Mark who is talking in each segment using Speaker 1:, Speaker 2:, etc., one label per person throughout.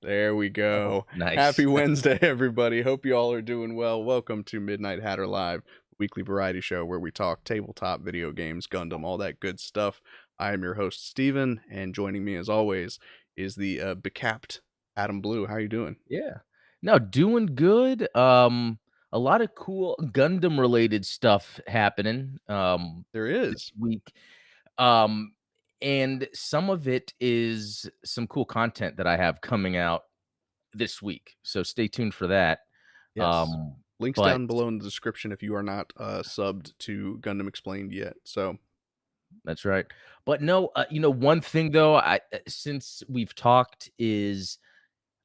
Speaker 1: There we
Speaker 2: Oh,
Speaker 1: go.
Speaker 2: nice.
Speaker 1: Happy Wednesday, everybody. Hope you all are doing well. Welcome to Midnight Hatter Live, weekly variety show where we talk tabletop video games, Gundam, all that good stuff. I am your host, Steven, and joining me as always is the becapped Adam Blue. How you doing?
Speaker 2: Yeah. No, doing good. A lot of cool Gundam related stuff happening
Speaker 1: There
Speaker 2: this
Speaker 1: is.
Speaker 2: week. Um and some of it is some cool content that I have coming out this week. So stay tuned for that.
Speaker 1: Yes.
Speaker 2: Um
Speaker 1: Links
Speaker 2: but
Speaker 1: down below in the description if you are not subbed to Gundam Explained yet. So,
Speaker 2: That's right. But no, one thing though, since we've talked is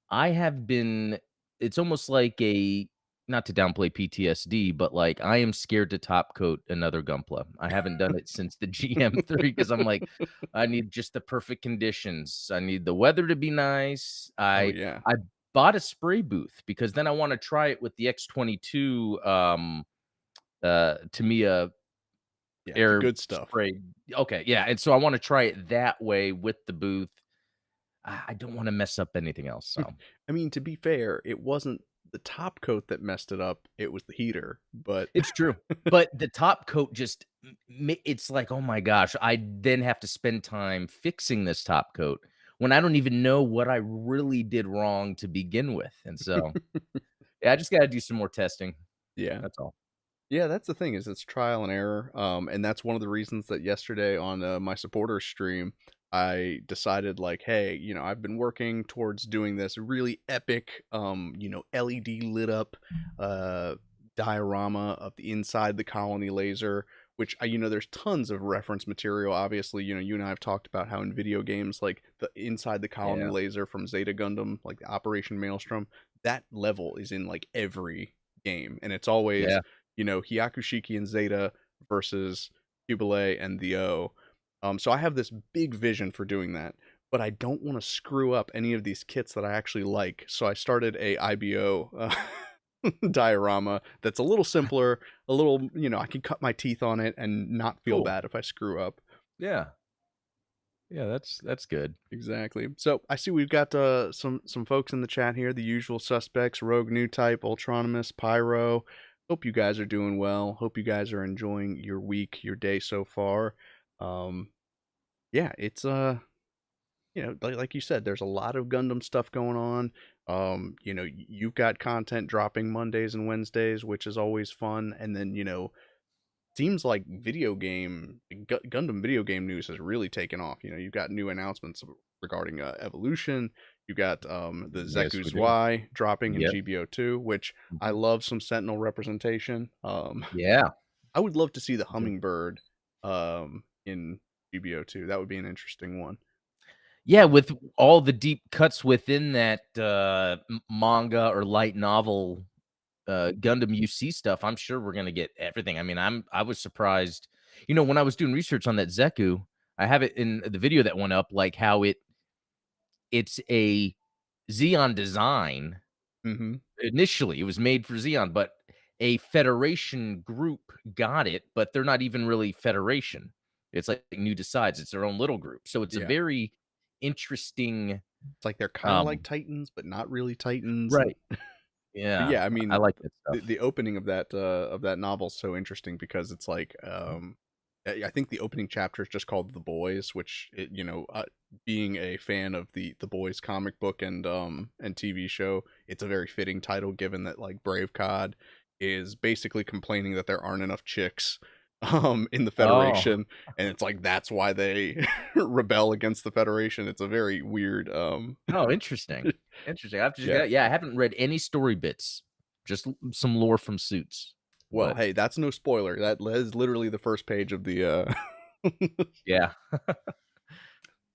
Speaker 2: I have been it's almost like a not to downplay PTSD, but, like, I am scared to top coat another Gunpla. I haven't done it since the GM3 because I'm like, I need just the perfect conditions. I need the weather to be nice.
Speaker 1: oh,
Speaker 2: I
Speaker 1: yeah.
Speaker 2: I bought a spray booth because then I wanna try it with the X-22, Tamiya
Speaker 1: Yeah, the
Speaker 2: air
Speaker 1: good stuff.
Speaker 2: spray. Okay, yeah, and so I wanna try it that way with the booth. I don't wanna mess up anything else, so
Speaker 1: I mean, to be fair, it wasn't the top coat that messed it up, it was the heater, but
Speaker 2: it's true, but the top coat just it's like, "Oh my gosh, I then have to spend time fixing this top coat when I don't even know what I really did wrong to begin with," and so, yeah, I just gotta do some more testing,
Speaker 1: yeah.
Speaker 2: that's all.
Speaker 1: Yeah, that's the thing is it's trial and error, and that's one of the reasons that yesterday on, my supporter stream, I decided like, "Hey, I've been working towards doing this really epic, LED lit up, uh, diorama of the inside the colony laser," which there's tons of reference material, obviously, you and I have talked about how in video games, like, the inside the colony
Speaker 2: Yeah,
Speaker 1: laser from Zeta Gundam, like, Operation Maelstrom, that level is in, like, every game, and it's always
Speaker 2: yeah.
Speaker 1: Hyakushiki and Zeta versus Hubile and the O. So I have this big vision for doing that, but I don't want to screw up any of these kits that I actually like. So I started a IBO diorama that's a little simpler, a little, I can cut my teeth on it and not feel
Speaker 2: Cool.
Speaker 1: bad if I screw up.
Speaker 2: Yeah. Yeah, that's good.
Speaker 1: Exactly. So I see we've got some folks in the chat here, the usual suspects: Rogue New Type, Ultronymous, Pyro. Hope you guys are doing well. Hope you guys are enjoying your week, your day so far. Um, yeah, it's like you said, there's a lot of Gundam stuff going on. You've got content dropping Mondays and Wednesdays, which is always fun. And then seems like Gundam video game news has really taken off. You've got new announcements regarding Evolution. You got the
Speaker 2: Yes, we
Speaker 1: Zeku's
Speaker 2: do.
Speaker 1: Y dropping in
Speaker 2: Yep.
Speaker 1: GBO2, which I
Speaker 2: Mhm.
Speaker 1: love some Sentinel representation.
Speaker 2: Yeah.
Speaker 1: I would love to see the
Speaker 2: Me too.
Speaker 1: Hummingbird in GBO2. That would be an interesting one.
Speaker 2: Yeah, with all the deep cuts within that, manga or light novel Gundam UC stuff, I'm sure we're gonna get everything. I mean, I was surprised. When I was doing research on that Zeku, I have it in the video that went up, like how it's a Xeon design.
Speaker 1: Hmm.
Speaker 2: Initially, it was made for Xeon, but a Federation group got it, but they're not even really Federation. It's like New Decides, it's their own little group. So it's a
Speaker 1: Yeah.
Speaker 2: very interesting,
Speaker 1: It's like they're kind of like
Speaker 2: um
Speaker 1: Titans, but not really Titans. And
Speaker 2: right.
Speaker 1: but
Speaker 2: Yeah,
Speaker 1: yeah, I
Speaker 2: I
Speaker 1: mean,
Speaker 2: like that stuff.
Speaker 1: the opening of that novel is so interesting because it's like I think the opening chapter is just called The Boys, which being a fan of the Boys comic book and TV show, it's a very fitting title given that like Brave Cod is basically complaining that there aren't enough chicks in the
Speaker 2: Oh.
Speaker 1: Federation, and it's like that's why they rebel against the Federation. It's a very weird
Speaker 2: Oh, interesting. Interesting. I've just
Speaker 1: yeah.
Speaker 2: got, yeah, I haven't read any story bits, just some lore from Suits,
Speaker 1: Well,
Speaker 2: but
Speaker 1: hey, that's no spoiler. That is literally the first page of the
Speaker 2: yeah.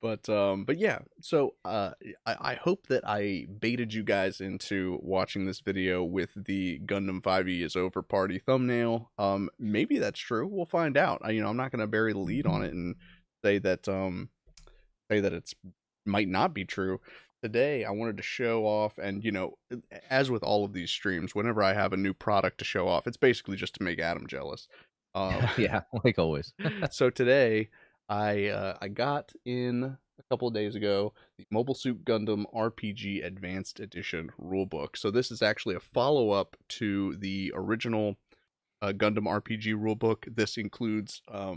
Speaker 1: but yeah. So I hope that I baited you guys into watching this video with the Gundam 5e is over party thumbnail. Maybe that's true. We'll find out. I'm not gonna bury the lead on it and say that it's might not be true. Today, I wanted to show off, and as with all of these streams, whenever I have a new product to show off, it's basically just to make Adam jealous. Um,
Speaker 2: Yeah, like always.
Speaker 1: so today, I got in. a couple of days ago the Mobile Suit Gundam RPG Advanced Edition rulebook. So this is actually a follow up to the original Gundam RPG rulebook. This includes a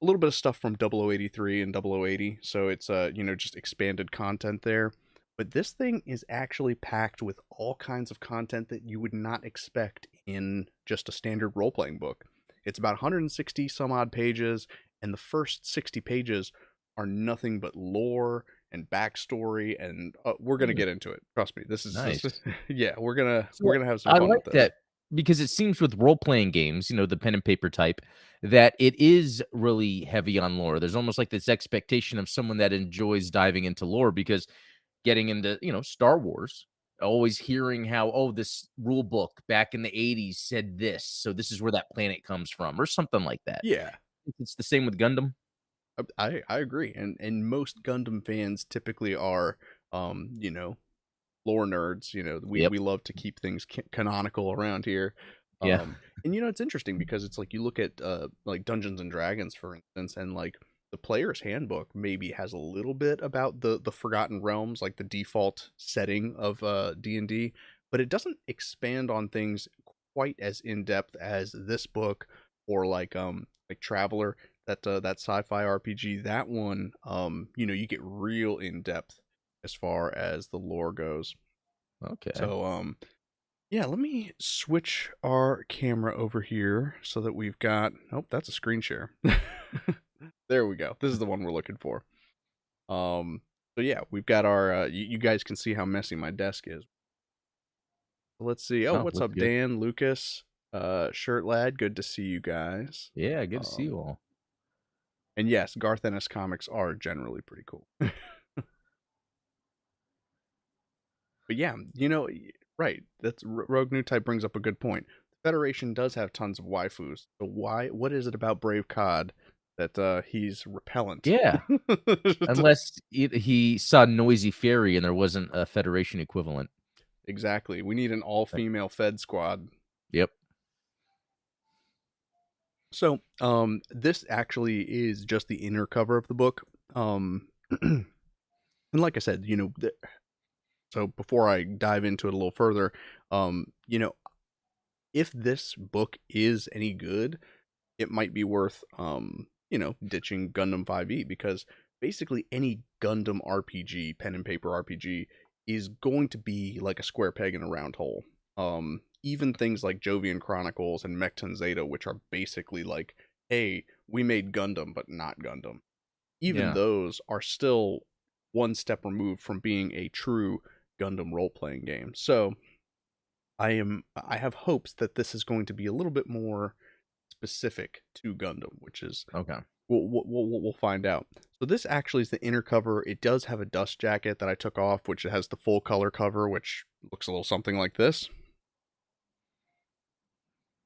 Speaker 1: little bit of stuff from 0083 and 0080, so it's just expanded content there. But this thing is actually packed with all kinds of content that you would not expect in just a standard role playing book. It's about 160 some odd pages, and the first 60 pages are nothing but lore and backstory, and we're gonna
Speaker 2: Mm,
Speaker 1: get into it. Trust me, this
Speaker 2: nice.
Speaker 1: yeah, we're gonna
Speaker 2: So
Speaker 1: have some
Speaker 2: I
Speaker 1: fun with
Speaker 2: like
Speaker 1: this.
Speaker 2: that because it seems with role playing games, the pen and paper type, that it is really heavy on lore. There's almost like this expectation of someone that enjoys diving into lore because getting into, Star Wars, always hearing how, oh, this rule book back in the 80s said this. So this is where that planet comes from, or something like that.
Speaker 1: Yeah,
Speaker 2: It's the same with Gundam.
Speaker 1: I agree, and most Gundam fans typically are, lore nerds.
Speaker 2: Yep.
Speaker 1: We love to keep things canonical around here.
Speaker 2: Yeah.
Speaker 1: And it's interesting because it's like you look at like Dungeons and Dragons, for instance, and like the player's handbook maybe has a little bit about the Forgotten Realms, like the default setting of D&D, but it doesn't expand on things quite as in depth as this book or like Traveler, that sci-fi RPG. That one, you get real in depth as far as the lore goes.
Speaker 2: Okay.
Speaker 1: So yeah, let me switch our camera over here so that we've got, oh, that's a screen share. There we go. This is the one we're looking for. So yeah, we've got our you guys can see how messy my desk is. Let's see. Oh,
Speaker 2: Oh,
Speaker 1: what's
Speaker 2: looks
Speaker 1: up,
Speaker 2: good.
Speaker 1: Dan, Lucas, Shirt Lad? Good to see you guys.
Speaker 2: Yeah, good to see
Speaker 1: Um
Speaker 2: you all.
Speaker 1: and yes, Garth Ennis comics are generally pretty cool. But yeah, right. That's Rogue New Type brings up a good point. The Federation does have tons of waifus. So what is it about Brave Cod that he's repellent?
Speaker 2: Yeah. Unless he saw Noisy Fairy and there wasn't a Federation equivalent.
Speaker 1: Exactly. We need an all-female Fed squad.
Speaker 2: Yep.
Speaker 1: So, this actually is just the inner cover of the book. And like I said, so before I dive into it a little further, if this book is any good, it might be worth ditching Gundam 5e, because basically any Gundam RPG, pen and paper RPG, is going to be like a square peg in a round hole. Even things like Jovian Chronicles and Mechton Zeta, which are basically like, hey, we made Gundam but not Gundam. Even
Speaker 2: Yeah.
Speaker 1: those are still one step removed from being a true Gundam role playing game. So I have hopes that this is going to be a little bit more specific to Gundam, which is
Speaker 2: Okay.
Speaker 1: we'll find out. So this actually is the inner cover. It does have a dust jacket that I took off, which has the full color cover, which looks a little something like this.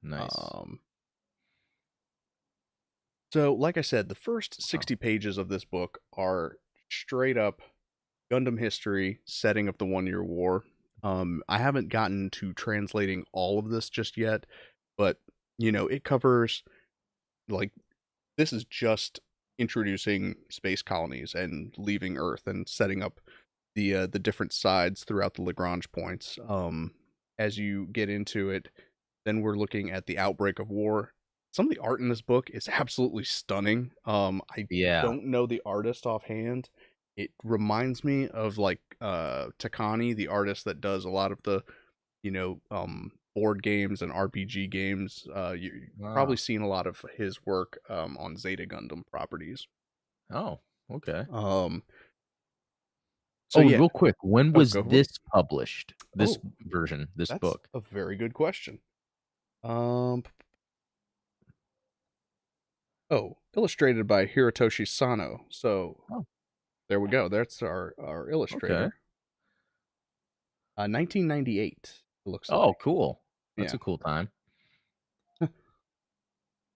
Speaker 2: Nice.
Speaker 1: Um, so like I said, the first
Speaker 2: Wow.
Speaker 1: 60 pages of this book are straight up Gundam history, setting of the 1 Year War. I haven't gotten to translating all of this just yet, but it covers, like, this is just introducing space colonies and leaving Earth and setting up the different sides throughout the Lagrange points. As you get into it, then we're looking at the outbreak of war. Some of the art in this book is absolutely stunning. I
Speaker 2: Yeah.
Speaker 1: don't know the artist offhand. It reminds me of like Takani, the artist that does a lot of the board games and RPG games. You've probably
Speaker 2: Wow.
Speaker 1: seen a lot of his work on Zeta Gundam properties.
Speaker 2: Oh, okay.
Speaker 1: Um, so
Speaker 2: Oh,
Speaker 1: yeah.
Speaker 2: real quick, when
Speaker 1: Oh,
Speaker 2: was
Speaker 1: go for it.
Speaker 2: this published? This
Speaker 1: Oh,
Speaker 2: version, this
Speaker 1: that's
Speaker 2: book?
Speaker 1: a very good question. Um, illustrated by Hirotoshi Sano. So
Speaker 2: Oh,
Speaker 1: there we go. That's our
Speaker 2: okay.
Speaker 1: illustrator. 1998. It looks
Speaker 2: Oh,
Speaker 1: like.
Speaker 2: cool. That's
Speaker 1: Yeah.
Speaker 2: a cool time.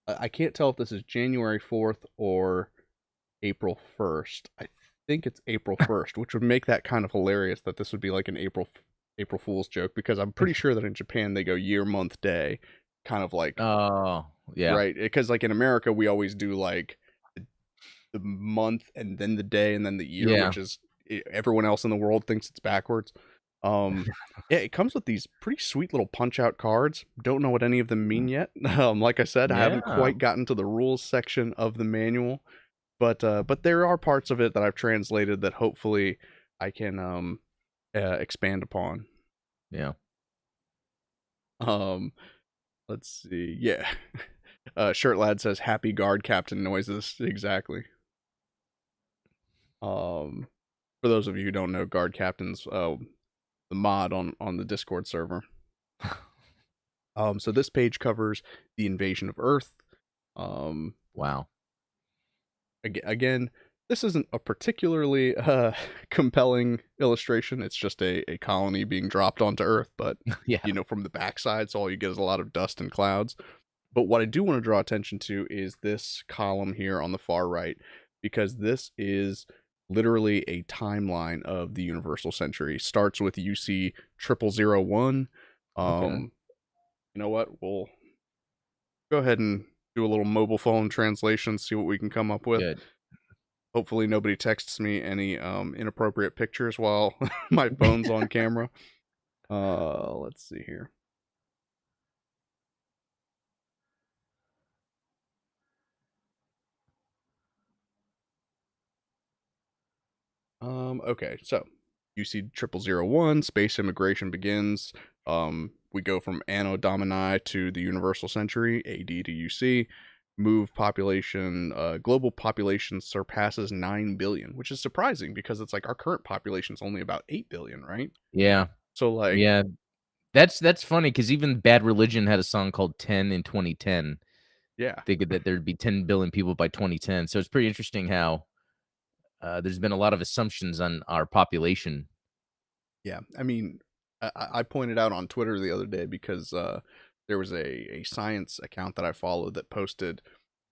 Speaker 1: I can't tell if this is January 4th or April 1st. I think it's April 1st, which would make that kind of hilarious that this would be like an April Fool's joke, because I'm pretty sure that in Japan they go year, month, day, kind of like,
Speaker 2: Oh, yeah.
Speaker 1: right? Because like in America we always do like the month and then the day and then the year,
Speaker 2: Yeah.
Speaker 1: which is everyone else in the world thinks it's backwards. Um, yeah, it comes with these pretty sweet little punch out cards. Don't know what any of them mean yet. Like I said, I haven't
Speaker 2: Yeah.
Speaker 1: quite gotten to the rules section of the manual, but there are parts of it that I've translated that hopefully I can expand upon.
Speaker 2: Yeah.
Speaker 1: Um, let's see. Yeah. Shirt Lad says happy guard captain noises. Exactly. Um, for those of you who don't know, guard captains, the mod on the Discord server. So this page covers the invasion of Earth. Um,
Speaker 2: Wow.
Speaker 1: again, this isn't a particularly compelling illustration. It's just a colony being dropped onto Earth, but
Speaker 2: Yeah.
Speaker 1: you know, from the backside, so all you get is a lot of dust and clouds. But what I do want to draw attention to is this column here on the far right, because this is literally a timeline of the Universal Century. Starts with UC 0001.
Speaker 2: Okay.
Speaker 1: You know what? We'll go ahead and do a little mobile phone translation, see what we can come up with.
Speaker 2: Good.
Speaker 1: Hopefully nobody texts me any inappropriate pictures while my phone's on camera. Let's see here. Okay, so UC 0001, space immigration begins. We go from Anno Domini to the Universal Century, AD to UC. Move population, global population surpasses 9 billion, which is surprising because it's like our current population is only about 8 billion, right?
Speaker 2: Yeah.
Speaker 1: So, like,
Speaker 2: Yeah. That's funny because even Bad Religion had a song called 10 in 2010,
Speaker 1: yeah,
Speaker 2: thinking that there'd be 10 billion people by 2010. So it's pretty interesting how there's been a lot of assumptions on our population.
Speaker 1: yeah. I mean, I pointed out on Twitter the other day because there was a science account that I followed that posted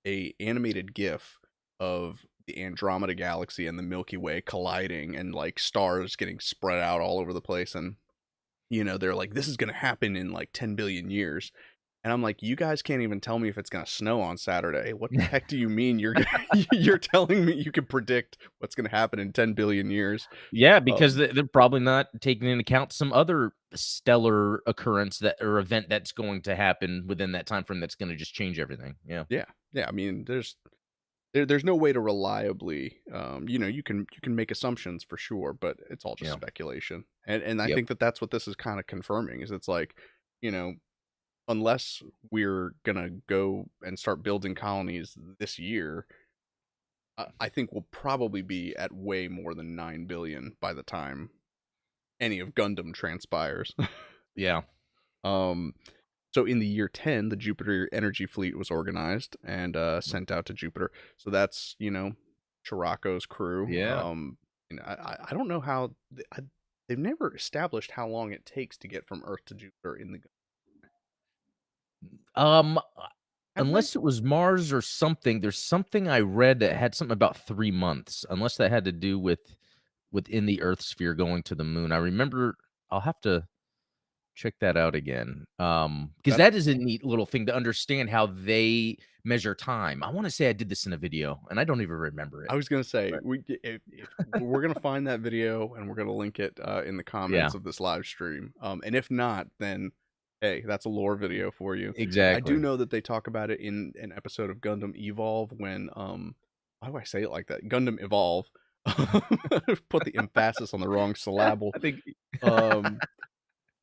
Speaker 1: a animated GIF of the Andromeda galaxy and the Milky Way colliding and like stars getting spread out all over the place. And you know, they're like, this is gonna happen in like 10 billion years. And I'm like, you guys can't even tell me if it's gonna snow on Saturday. What the heck do you mean you're telling me you can predict what's gonna happen in 10 billion years?
Speaker 2: Yeah, because
Speaker 1: Um,
Speaker 2: they're probably not taking into account some other stellar occurrence that or event that's going to happen within that time frame that's gonna just change everything. Yeah.
Speaker 1: yeah, yeah. I mean, there's no way to reliably, you know, you can make assumptions for sure, but it's all just
Speaker 2: Yeah.
Speaker 1: speculation. And I
Speaker 2: Yep.
Speaker 1: think that that's what this is kind of confirming is it's like, you know, unless we're gonna go and start building colonies this year, I think we'll probably be at way more than 9 billion by the time any of Gundam transpires.
Speaker 2: Yeah.
Speaker 1: um, so in the year 10, the Jupiter Energy Fleet was organized and sent out to Jupiter. So that's, you know, Chiraco's crew.
Speaker 2: Yeah.
Speaker 1: And I don't know how they've never established how long it takes to get from Earth to Jupiter in the
Speaker 2: Um,
Speaker 1: have they?
Speaker 2: unless it was Mars or something, there's something I read that had something about 3 months, unless that had to do with within the Earth sphere going to the moon. I remember I'll have to check that out again. Because
Speaker 1: That's
Speaker 2: that is a neat little thing to understand how they measure time. I wanna say I did this in a video, and I don't even remember it,
Speaker 1: I was gonna say
Speaker 2: but
Speaker 1: if we're gonna find that video and we're gonna link it in the
Speaker 2: yeah,
Speaker 1: comments of this live stream. And if not, then hey, that's a lore video for you. I do
Speaker 2: exactly.
Speaker 1: know that they talk about it in an episode of Gundam Evolve when why do I say it like that? Gundam Evolve. Put the emphasis on the wrong syllable.
Speaker 2: I think
Speaker 1: Um,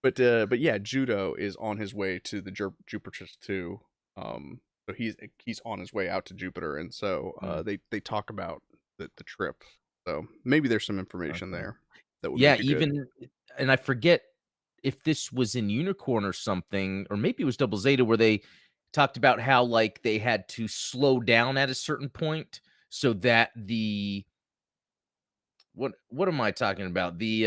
Speaker 1: but yeah, Judo is on his way to the Jupiter 2. So he's on his way out to Jupiter, and so
Speaker 2: Mm,
Speaker 1: they talk about the trip. So maybe there's some information
Speaker 2: okay.
Speaker 1: there that would
Speaker 2: Yeah,
Speaker 1: make it good.
Speaker 2: even and I forget if this was in Unicorn or something, or maybe it was Double Zeta where they talked about how, like, they had to slow down at a certain point so that the what am I talking about? The,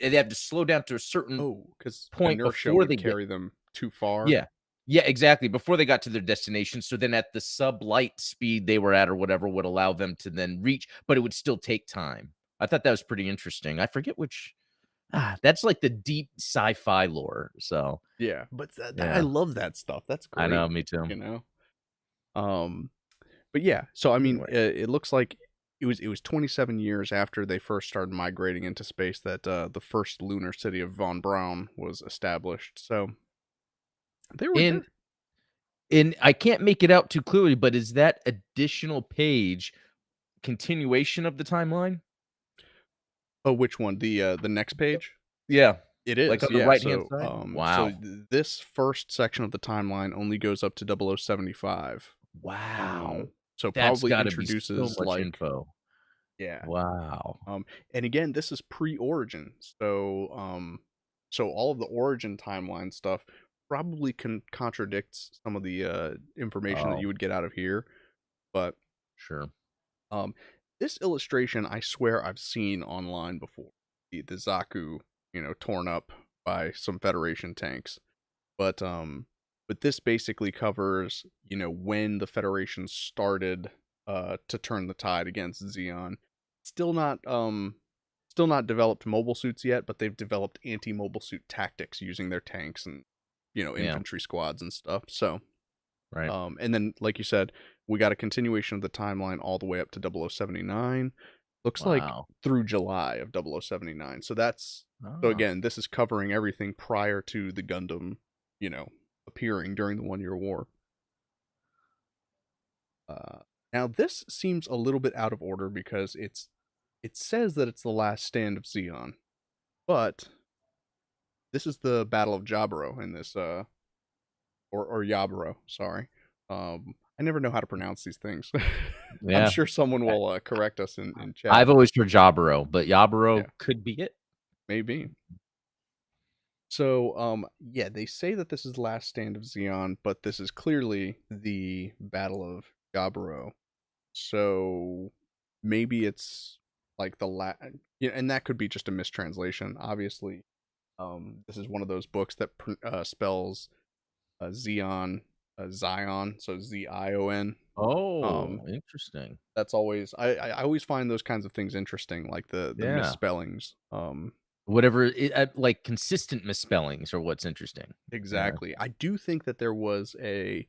Speaker 2: they have to slow down to a certain
Speaker 1: Oh, because
Speaker 2: point
Speaker 1: inertia
Speaker 2: before they
Speaker 1: would
Speaker 2: get
Speaker 1: carry them too far.
Speaker 2: yeah. Yeah, exactly, before they got to their destination, so then at the sublight speed they were at or whatever would allow them to then reach, but it would still take time. I thought that was pretty interesting. I forget which that's like the deep sci-fi lore, so,
Speaker 1: Yeah, but I
Speaker 2: yeah.
Speaker 1: love that stuff. That's
Speaker 2: I know,
Speaker 1: great.
Speaker 2: me too.
Speaker 1: You know. Um, but yeah, so I mean,
Speaker 2: Anyway.
Speaker 1: it looks like it was 27 years after they first started migrating into space that the first lunar city of Von Braun was established. So they were
Speaker 2: And
Speaker 1: there.
Speaker 2: I can't make it out too clearly, but is that additional page continuation of the timeline?
Speaker 1: Oh, which one? The next page?
Speaker 2: Yeah.
Speaker 1: It
Speaker 2: Like
Speaker 1: is,
Speaker 2: on the
Speaker 1: yeah.
Speaker 2: right-hand
Speaker 1: So
Speaker 2: side?
Speaker 1: so
Speaker 2: Wow.
Speaker 1: this first section of the timeline only goes up to 0075.
Speaker 2: Wow.
Speaker 1: So
Speaker 2: That's
Speaker 1: probably
Speaker 2: gotta be so
Speaker 1: introduces
Speaker 2: much
Speaker 1: like
Speaker 2: info.
Speaker 1: yeah.
Speaker 2: Wow.
Speaker 1: And again, this is pre-origin. So all of the origin timeline stuff probably contradicts some of the information that
Speaker 2: Oh,
Speaker 1: you would get out of here, but
Speaker 2: sure.
Speaker 1: um this illustration I swear I've seen online before. The Zaku, torn up by some Federation tanks. But this basically covers, when the Federation started to turn the tide against Xeon. Still not still not developed mobile suits yet, but they've developed anti-mobile suit tactics using their tanks and
Speaker 2: Yeah,
Speaker 1: infantry squads and stuff. So
Speaker 2: right.
Speaker 1: and then like you said, we got a continuation of the timeline all the way up to 0079. Looks like
Speaker 2: Wow.
Speaker 1: through July of 0079. So
Speaker 2: Ah.
Speaker 1: again, this is covering everything prior to the Gundam, you know, appearing during the 1 Year War. Uh, Now this seems a little bit out of order because it says that it's the last stand of Zeon, but this is the Battle of Jaburo in this or Yaburo, sorry. I never know how to pronounce these things. I'm
Speaker 2: Yeah.
Speaker 1: sure someone
Speaker 2: I
Speaker 1: will correct us in chat.
Speaker 2: I've always heard Jaburo, but
Speaker 1: Yeah,
Speaker 2: Yaburo could be it.
Speaker 1: maybe. So, yeah, they say that this is the last stand of Zeon, but this is clearly the Battle of Jaburo. So maybe it's like yeah, and that could be just a mistranslation. Obviously, this is one of those books that spells Xeon, Zion, so Zion. Um,
Speaker 2: Oh, interesting.
Speaker 1: that's always I always find those kinds of things interesting, like the
Speaker 2: Yeah.
Speaker 1: misspellings.
Speaker 2: Whatever like, consistent misspellings are what's interesting. Yeah.
Speaker 1: Exactly. I do think that there was a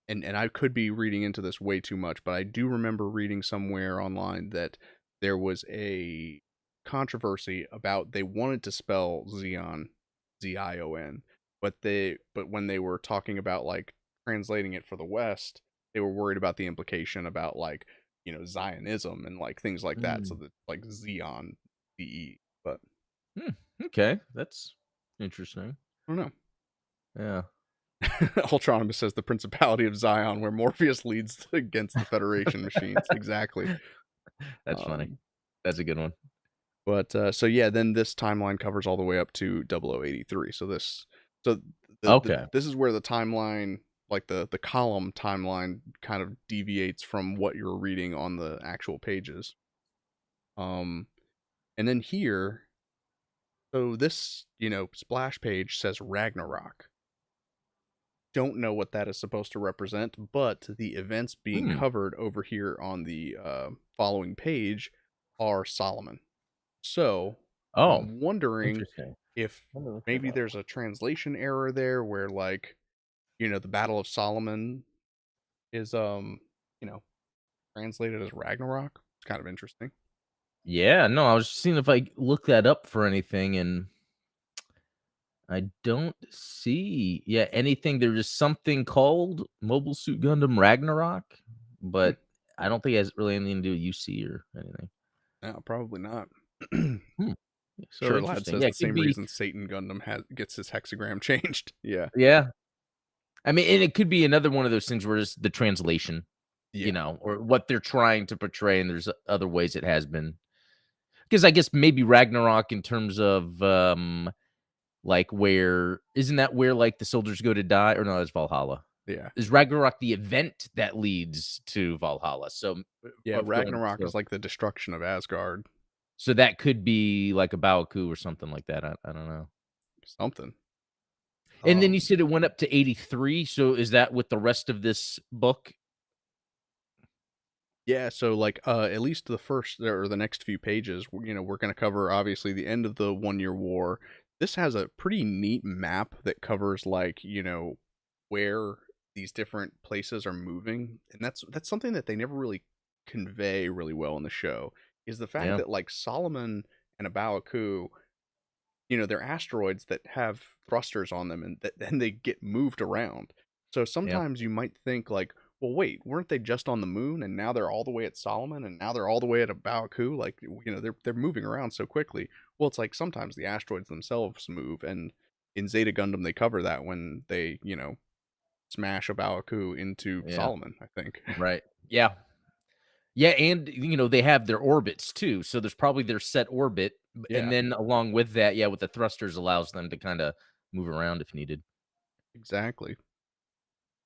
Speaker 1: and I could be reading into this way too much, but I do remember reading somewhere online that there was a controversy about they wanted to spell Xeon Zion, but when they were talking about like translating it for the West, they were worried about the implication about like, Zionism and like things like that. So
Speaker 2: Mm.
Speaker 1: that like Xeon ZE, but
Speaker 2: Hmm, okay, that's interesting.
Speaker 1: I don't know.
Speaker 2: Yeah.
Speaker 1: Ultronimus says the Principality of Zion, where Morpheus leads against the Federation machines. Exactly.
Speaker 2: That's funny.
Speaker 1: Um,
Speaker 2: That's a good one.
Speaker 1: but so yeah, then this timeline covers all the way up to 0083. So
Speaker 2: Okay.
Speaker 1: this is where the timeline, like the column timeline, kind of deviates from what you're reading on the actual pages. Um, and then here, so this splash page says Ragnarok. Don't know what that is supposed to represent, but the events being
Speaker 2: Hmm.
Speaker 1: covered over here on the following page are Solomon. So
Speaker 2: Oh,
Speaker 1: I'm wondering
Speaker 2: interesting.
Speaker 1: if
Speaker 2: Let me look that
Speaker 1: maybe
Speaker 2: up.
Speaker 1: there's a translation error there where like, the Battle of Solomon is you know, translated as Ragnarok. It's kind of interesting.
Speaker 2: Yeah, no, I was just seeing if I look that up for anything, and I don't see, yeah, anything. There is something called Mobile Suit Gundam Ragnarok,
Speaker 1: Hmm.
Speaker 2: but I don't think it has really anything to do with UC or anything.
Speaker 1: No, probably not.
Speaker 2: Hmm. So
Speaker 1: Sure, Lad
Speaker 2: interesting.
Speaker 1: says
Speaker 2: Yeah,
Speaker 1: the
Speaker 2: it could
Speaker 1: same
Speaker 2: be.
Speaker 1: reason Satan Gundam gets his hexagram changed. Yeah.
Speaker 2: Yeah, I mean, and it could be another one of those things where it's the translation,
Speaker 1: Yeah.
Speaker 2: or what they're trying to portray, and there's other ways it has been. Because I guess maybe Ragnarok in terms of like where isn't that where like the soldiers go to die? Or no, that's Valhalla.
Speaker 1: Yeah.
Speaker 2: Is Ragnarok the event that leads to Valhalla? So
Speaker 1: Yeah,
Speaker 2: of going
Speaker 1: Ragnarok is like the destruction of Asgard.
Speaker 2: so that could be like a Baoku or something like that. I don't know.
Speaker 1: Something.
Speaker 2: And then you
Speaker 1: Um
Speaker 2: said it went up to 83. So is that with the rest of this book?
Speaker 1: Yeah, so like at least the first or the next few pages, we're going to cover obviously the end of the 1 Year War. This has a pretty neat map that covers like, where these different places are moving, and that's something that they never really convey really well in the show, is the fact
Speaker 2: Yeah,
Speaker 1: that, like, Solomon and Abaoku, they're asteroids that have thrusters on them and that and they get moved around. So
Speaker 2: yeah,
Speaker 1: sometimes you might think like, well, wait, weren't they just on the moon and now they're all the way at Solomon and now they're all the way at Abaoku? Like, they're moving around so quickly. Well, it's like sometimes the asteroids themselves move, and in Zeta Gundam they cover that when they, smash Abaoku into
Speaker 2: yeah,
Speaker 1: Solomon, I think.
Speaker 2: right. Yeah. Yeah, and, they have their orbits too, so there's probably their set orbit, and
Speaker 1: Yeah,
Speaker 2: then along with that, yeah, with the thrusters allows them to kinda move around if needed.
Speaker 1: exactly.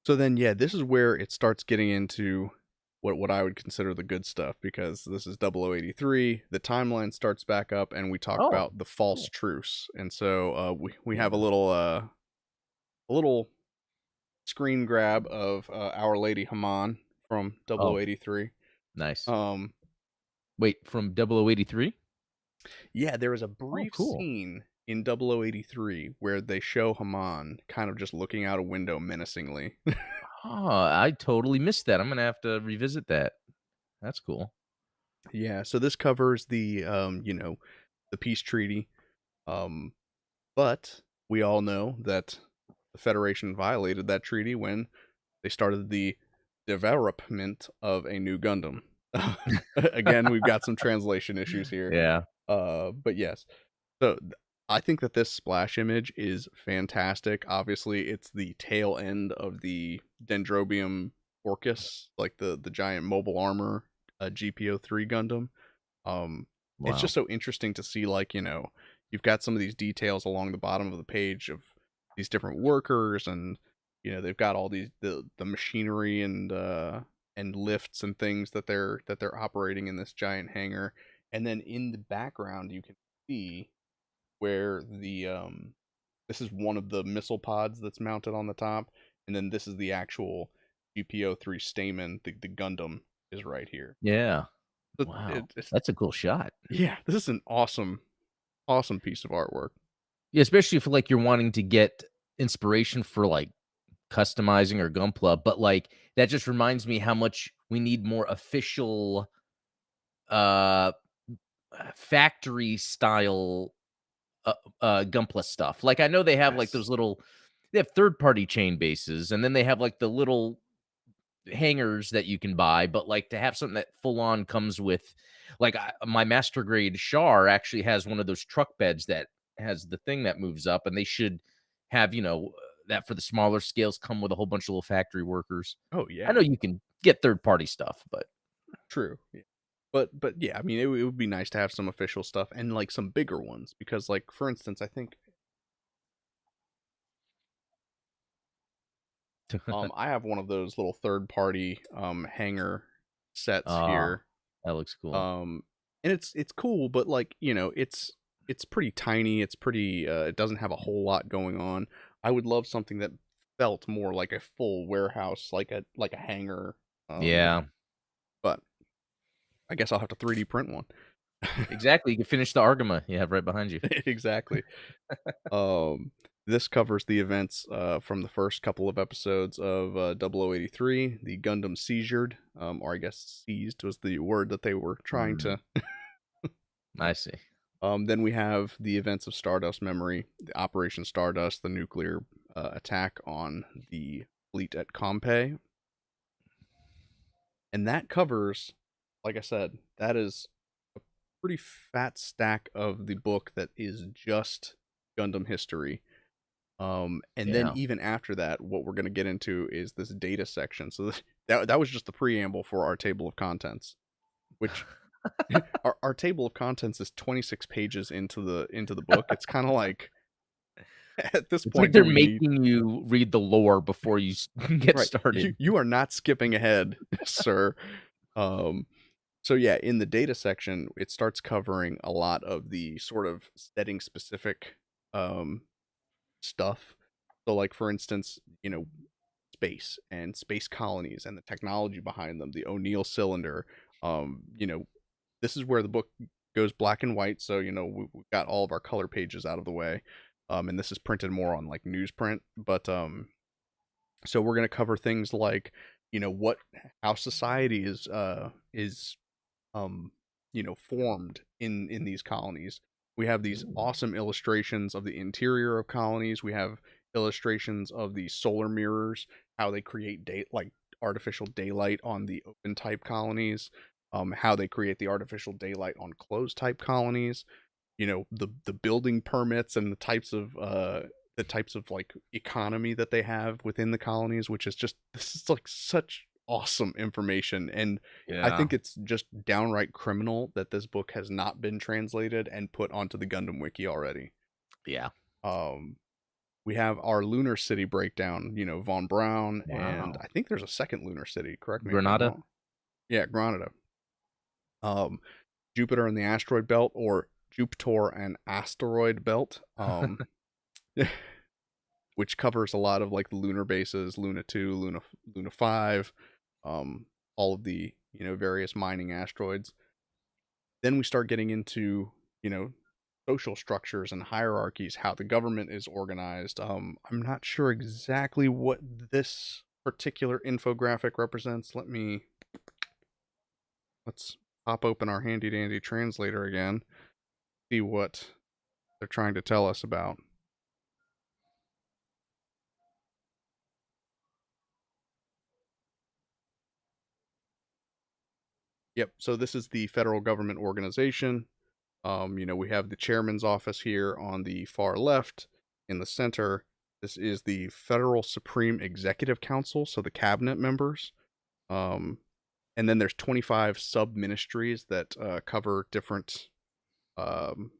Speaker 1: So then, yeah, this is where it starts getting into what I would consider the good stuff, because this is 0083. The timeline starts back up, and we talk
Speaker 2: Oh,
Speaker 1: about the false
Speaker 2: cool.
Speaker 1: truce. And so we have
Speaker 2: Yeah.
Speaker 1: a little screen grab of Our Lady Haman from
Speaker 2: Oh,
Speaker 1: 0083.
Speaker 2: nice.
Speaker 1: Um,
Speaker 2: Wait, from 0083?
Speaker 1: yeah, there is a
Speaker 2: Oh,
Speaker 1: brief
Speaker 2: cool.
Speaker 1: scene in 0083 where they show Haman kind of just looking out a window menacingly.
Speaker 2: Oh, I totally missed that. I'm gonna have to revisit that. That's cool.
Speaker 1: Yeah, so this covers the peace treaty. Um, but we all know that the Federation violated that treaty when they started the development of a new Gundam. Again, we've got some translation issues here.
Speaker 2: Yeah,
Speaker 1: But yes. So I think that this splash image is fantastic. Obviously, it's the tail end of the Dendrobium Orcus, like the giant mobile armor GPO3 Gundam. It's
Speaker 2: wow.
Speaker 1: just so interesting to see, like, you've got some of these details along the bottom of the page of these different workers, and they've got all the machinery and lifts and things that they're operating in this giant hangar. And then in the background you can see where this is one of the missile pods that's mounted on the top, and then this is the actual GPO3 Stamen. The Gundam is right here.
Speaker 2: Yeah.
Speaker 1: So
Speaker 2: Wow.
Speaker 1: it's
Speaker 2: That's a cool shot.
Speaker 1: yeah, this is an awesome piece of artwork.
Speaker 2: Yeah, especially if, like, you're wanting to get inspiration for, like, customizing or Gunpla, but, like, that just reminds me how much we need more official, uh, factory style, Gunpla stuff. Like, I know they have, like,
Speaker 1: Yes.
Speaker 2: those little they have third-party chain bases, and then they have, like, the little hangers that you can buy, but, like, to have something that full on comes with like, my master grade Char actually has one of those truck beds that has the thing that moves up, and they should have, that for the smaller scales come with a whole bunch of little factory workers.
Speaker 1: Oh
Speaker 2: I
Speaker 1: yeah,
Speaker 2: know you can get third-party stuff, but
Speaker 1: true. Yeah. But yeah, I mean, it would be nice to have some official stuff and like some bigger ones, because, like, for instance, I think I have one of those little third party hanger sets
Speaker 2: Ah,
Speaker 1: here.
Speaker 2: that looks cool.
Speaker 1: Um and it's cool, but, like, it's pretty tiny. It's pretty it doesn't have a whole lot going on. I would love something that felt more like a full warehouse, like a hangar. Um
Speaker 2: Yeah,
Speaker 1: but I guess I'll have to 3D print one.
Speaker 2: exactly, you can finish the Argama you have right behind you.
Speaker 1: Exactly. Um, this covers the events from the first couple of episodes of 0083, the Gundam Seizured, or I guess seized was the word that they were trying
Speaker 2: Mm,
Speaker 1: to.
Speaker 2: I see.
Speaker 1: Then we have the events of Stardust Memory, the Operation Stardust, the nuclear attack on the fleet at Compe. And that covers, like I said, that is a pretty fat stack of the book that is just Gundam history. And then
Speaker 2: Yeah.
Speaker 1: even after that, what we're going to get into is this data section. So that was just the preamble for our table of contents, which our table of contents is 26 pages into the book. It's kind of like, at this
Speaker 2: It's like
Speaker 1: point, do
Speaker 2: they're
Speaker 1: we need?
Speaker 2: making you read the lore before you get
Speaker 1: Right, you
Speaker 2: started.
Speaker 1: you are not skipping ahead, sir. Um, so yeah, in the data section, it starts covering a lot of the sort of setting specific um stuff. So, like, for instance, space and space colonies and the technology behind them, the O'Neill cylinder. This is where the book goes black and white, so we've got all of our color pages out of the way. And this is printed more on like newsprint, but So we're going to cover things like, what how society is um formed in these colonies. We have these
Speaker 2: Ooh,
Speaker 1: awesome illustrations of the interior of colonies. We have illustrations of the solar mirrors, how they create like artificial daylight on the open type colonies, how they create the artificial daylight on closed type colonies, the building permits and the types of like economy that they have within the colonies, which is just, this is like such awesome information. And I
Speaker 2: yeah,
Speaker 1: think it's just downright criminal that this book has not been translated and put onto the Gundam wiki already.
Speaker 2: yeah.
Speaker 1: um we have our lunar city breakdown, von Braun, and
Speaker 2: Wow.
Speaker 1: I think there's a second lunar city, correct me if I'm
Speaker 2: Granada?
Speaker 1: wrong. Yeah, Granada. um Jupiter and the asteroid belt, or Jupiter and asteroid belt, which covers a lot of like the lunar bases, Luna 2, Luna 5, um, all of the, various mining asteroids. Then we start getting into, you know, social structures and hierarchies, how the government is organized. I'm not sure exactly what this particular infographic represents. Let's pop open our handy dandy translator again, see what they're trying to tell us about. Yep. So this is the federal government organization. We have the chairman's office here on the far left. In the center, this is the Federal Supreme Executive Council, so the cabinet members. Um, and then there's 25 sub ministries that cover um,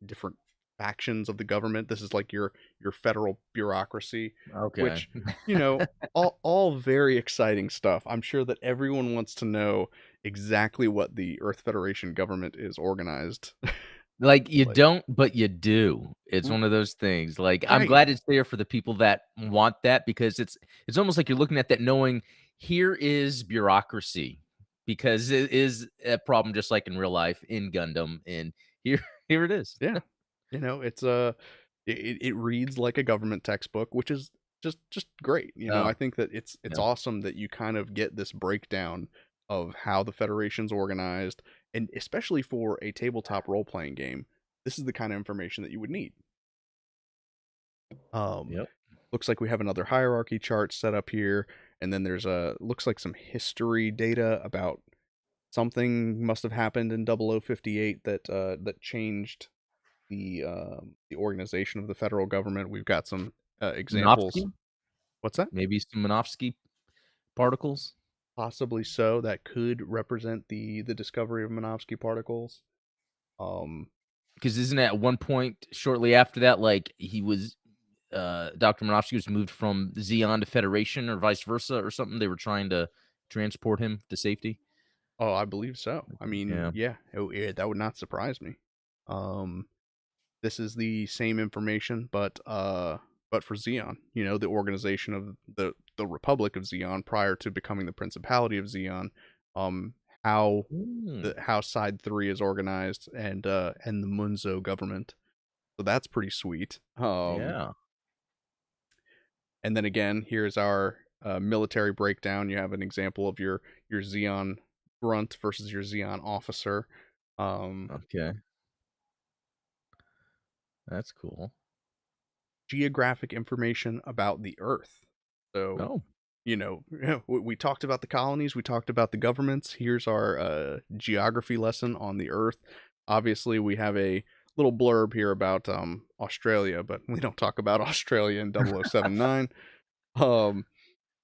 Speaker 1: different factions of the government. This is like your federal bureaucracy,
Speaker 2: Okay.
Speaker 1: which, you know, all very exciting stuff. I'm sure that everyone wants to know exactly what the Earth Federation government is organized.
Speaker 2: Like, you
Speaker 1: Like,
Speaker 2: don't, but you do. It's one of those things, like, I'm
Speaker 1: right.
Speaker 2: glad it's there for the people that want that because it's almost like you're looking at that knowing, here is bureaucracy, because it is a problem just like in real life, in Gundam, and here here it is.
Speaker 1: Yeah. It's it reads like a government textbook, which is just great. I
Speaker 2: Oh,
Speaker 1: think that it's
Speaker 2: yeah.
Speaker 1: awesome that you kind of get this breakdown of how the Federation's organized, and especially for a tabletop role playing game, this is the kind of information that you would need. Um
Speaker 2: Yep.
Speaker 1: Looks like we have another hierarchy chart set up here, and then there's a looks like some history data about something must have happened in 0058 that changed the organization of the federal government. We've got some examples.
Speaker 2: Minovsky?
Speaker 1: What's that?
Speaker 2: Maybe some Minovsky particles?
Speaker 1: Possibly so. That could represent the discovery of Minovsky particles. Um,
Speaker 2: Because 'Cause isn't at one point shortly after that, like, he was Dr. Minovsky was moved from Xeon to Federation or vice versa or something? They were trying to transport him to safety?
Speaker 1: oh, I believe so. I mean,
Speaker 2: Yeah.
Speaker 1: yeah, yeah, that would not surprise me. Um, this is the same information, but for Xeon, the organization of the Republic of Xeon prior to becoming the Principality of Xeon. Um, how
Speaker 2: Mm,
Speaker 1: how Side 3 is organized, and the Munzo government. So that's pretty sweet.
Speaker 2: yeah.
Speaker 1: And then again, here's our military breakdown. You have an example of your Xeon grunt versus your Xeon officer. Um,
Speaker 2: Okay. That's cool.
Speaker 1: Geographic information about the Earth. So,
Speaker 2: Oh,
Speaker 1: we talked about the colonies, we talked about the governments. Here's our geography lesson on the Earth. Obviously, we have a little blurb here about Australia, but we don't talk about Australia in 0079. Um,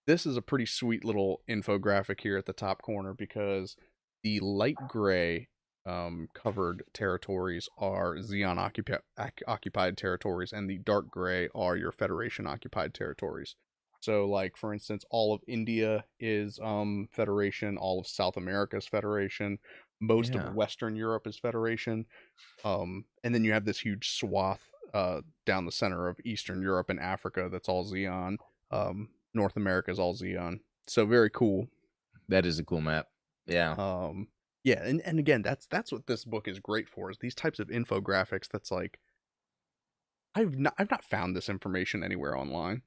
Speaker 1: this is a pretty sweet little infographic here at the top corner, because the light gray covered territories are Xeon occupied territories, and the dark gray are your Federation occupied territories. So, like for instance, all of India is Federation, all of South America is Federation, most of
Speaker 2: yeah.
Speaker 1: Western Europe is Federation, and then you have this huge swath down the center of Eastern Europe and Africa that's all Xeon. North America is all Xeon. So very cool.
Speaker 2: That is a cool map. Yeah.
Speaker 1: Um, yeah, and again, that's what this book is great for, is these types of infographics. That's like, I've not found this information anywhere online.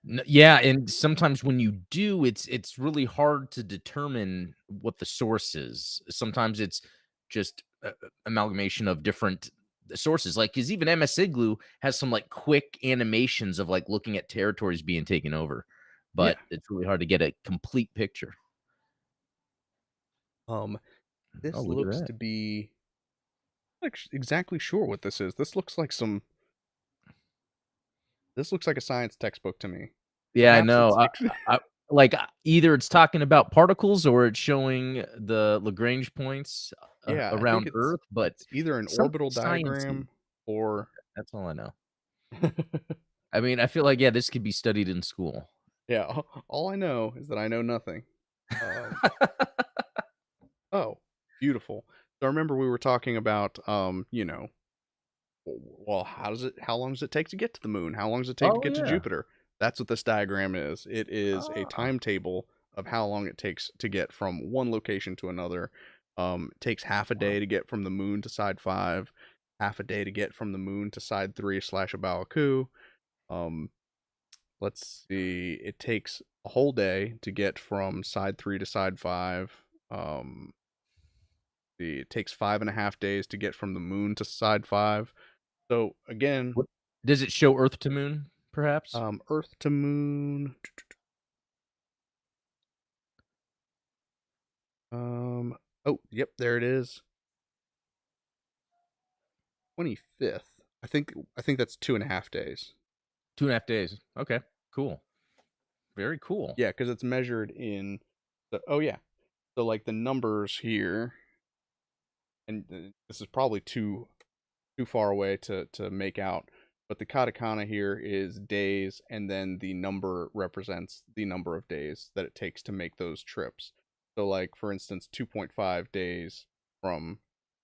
Speaker 2: Yeah, and sometimes when you do, it's really hard to determine what the source is. Sometimes it's just amalgamation of different sources. Like, because even MS Igloo has some like quick animations of like looking at territories being taken over,
Speaker 1: Yeah.
Speaker 2: but it's really hard to get a complete picture.
Speaker 1: Um,
Speaker 2: Oh,
Speaker 1: this
Speaker 2: look at
Speaker 1: looks
Speaker 2: that.
Speaker 1: to be not exactly sure what this is. This looks like a science textbook to me.
Speaker 2: Yeah, I
Speaker 1: Perhaps
Speaker 2: know.
Speaker 1: it's
Speaker 2: Like, either it's talking about particles or it's showing the Lagrange points,
Speaker 1: yeah, I think
Speaker 2: around Earth, but
Speaker 1: it's either an
Speaker 2: something
Speaker 1: orbital
Speaker 2: sciencey.
Speaker 1: diagram or
Speaker 2: That's all I know. I mean, I feel like, yeah, this could be studied in school.
Speaker 1: yeah, all I know is that I know nothing. Um, oh, beautiful. So I remember we were talking about well, how long does it take to get to the moon? How long does it take to
Speaker 2: Oh,
Speaker 1: get to
Speaker 2: yeah.
Speaker 1: Jupiter? That's what this diagram is. It is a
Speaker 2: Ah,
Speaker 1: timetable of how long it takes to get from one location to another. It takes half a
Speaker 2: wow.
Speaker 1: day to get from the moon to side 5, half a day to get from the moon to side 3 slash Abaku. Um, let's see. It takes a whole day to get from side 3 to side 5. It takes 5.5 days to get from the moon to side 5. So again,
Speaker 2: What does it show Earth to moon, perhaps?
Speaker 1: Earth to moon. Um, oh, yep, there it is. 25th. I think that's 2.5 days.
Speaker 2: 2.5 days. Okay, cool. Very cool.
Speaker 1: Yeah, because it's measured in oh yeah. So like the numbers here, and this is probably too far away to make out. But the katakana here is days, and then the number represents the number of days that it takes to make those trips. So, like for instance, 2.5 days from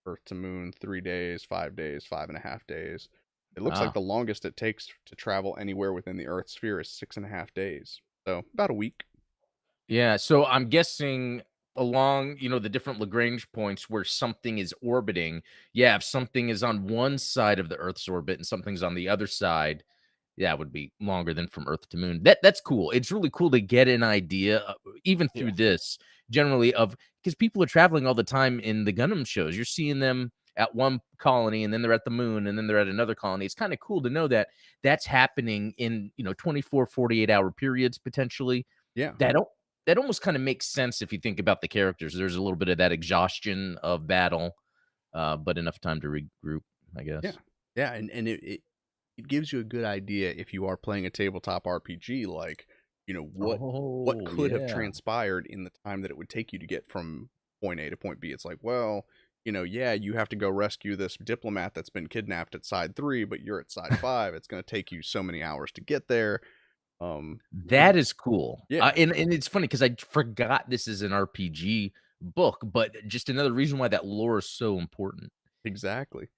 Speaker 1: Earth to Moon, 3 days, 5 days, 5.5 days. It looks like
Speaker 2: Ah.
Speaker 1: the longest it takes to travel anywhere within the Earth's sphere is 6.5 days. So about a week.
Speaker 2: Yeah, so I'm guessing along, the different Lagrange points where something is orbiting, yeah, if something is on one side of the Earth's orbit and something's on the other side, yeah, it would be longer than from Earth to Moon. That's cool. It's really cool to get an idea, even
Speaker 1: Yeah.
Speaker 2: through this, generally of because people are traveling all the time in the Gundam shows. You're seeing them at one colony and then they're at the moon and then they're at another colony. It's kind of cool to know that that's happening in, 24, 48-hour periods potentially.
Speaker 1: Yeah.
Speaker 2: That al that almost kinda makes sense if you think about the characters. There's a little bit of that exhaustion of battle, but enough time to regroup, I
Speaker 1: Yeah.
Speaker 2: guess.
Speaker 1: Yeah, and it gives you a good idea if you are playing a tabletop RPG, like, what
Speaker 2: Oh,
Speaker 1: could have
Speaker 2: yeah.
Speaker 1: transpired in the time that it would take you to get from point A to point B. It's like, well, yeah, you have to go rescue this diplomat that's been kidnapped at side 3, but you're at side 5. It's going to take you so many hours to get there. So
Speaker 2: That is cool.
Speaker 1: yeah,
Speaker 2: And it's funny because I forgot this is an RPG book, but just another reason why that lore is so important.
Speaker 1: exactly.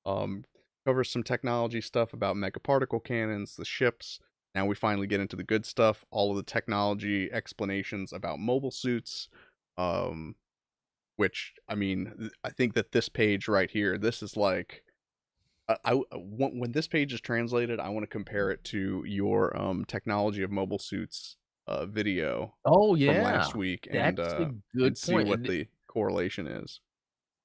Speaker 1: Um, covers some technology stuff about megaparticle cannons, the ships. Now we finally get into the good stuff, all of the technology explanations about mobile suits. Um, which I mean, I think that this page right here, this is like when this page is translated, I want to compare it to your technology of mobile suits video
Speaker 2: Oh,
Speaker 1: from
Speaker 2: yeah.
Speaker 1: last week,
Speaker 2: That's a
Speaker 1: and
Speaker 2: good
Speaker 1: see
Speaker 2: point,
Speaker 1: what
Speaker 2: and
Speaker 1: the correlation is.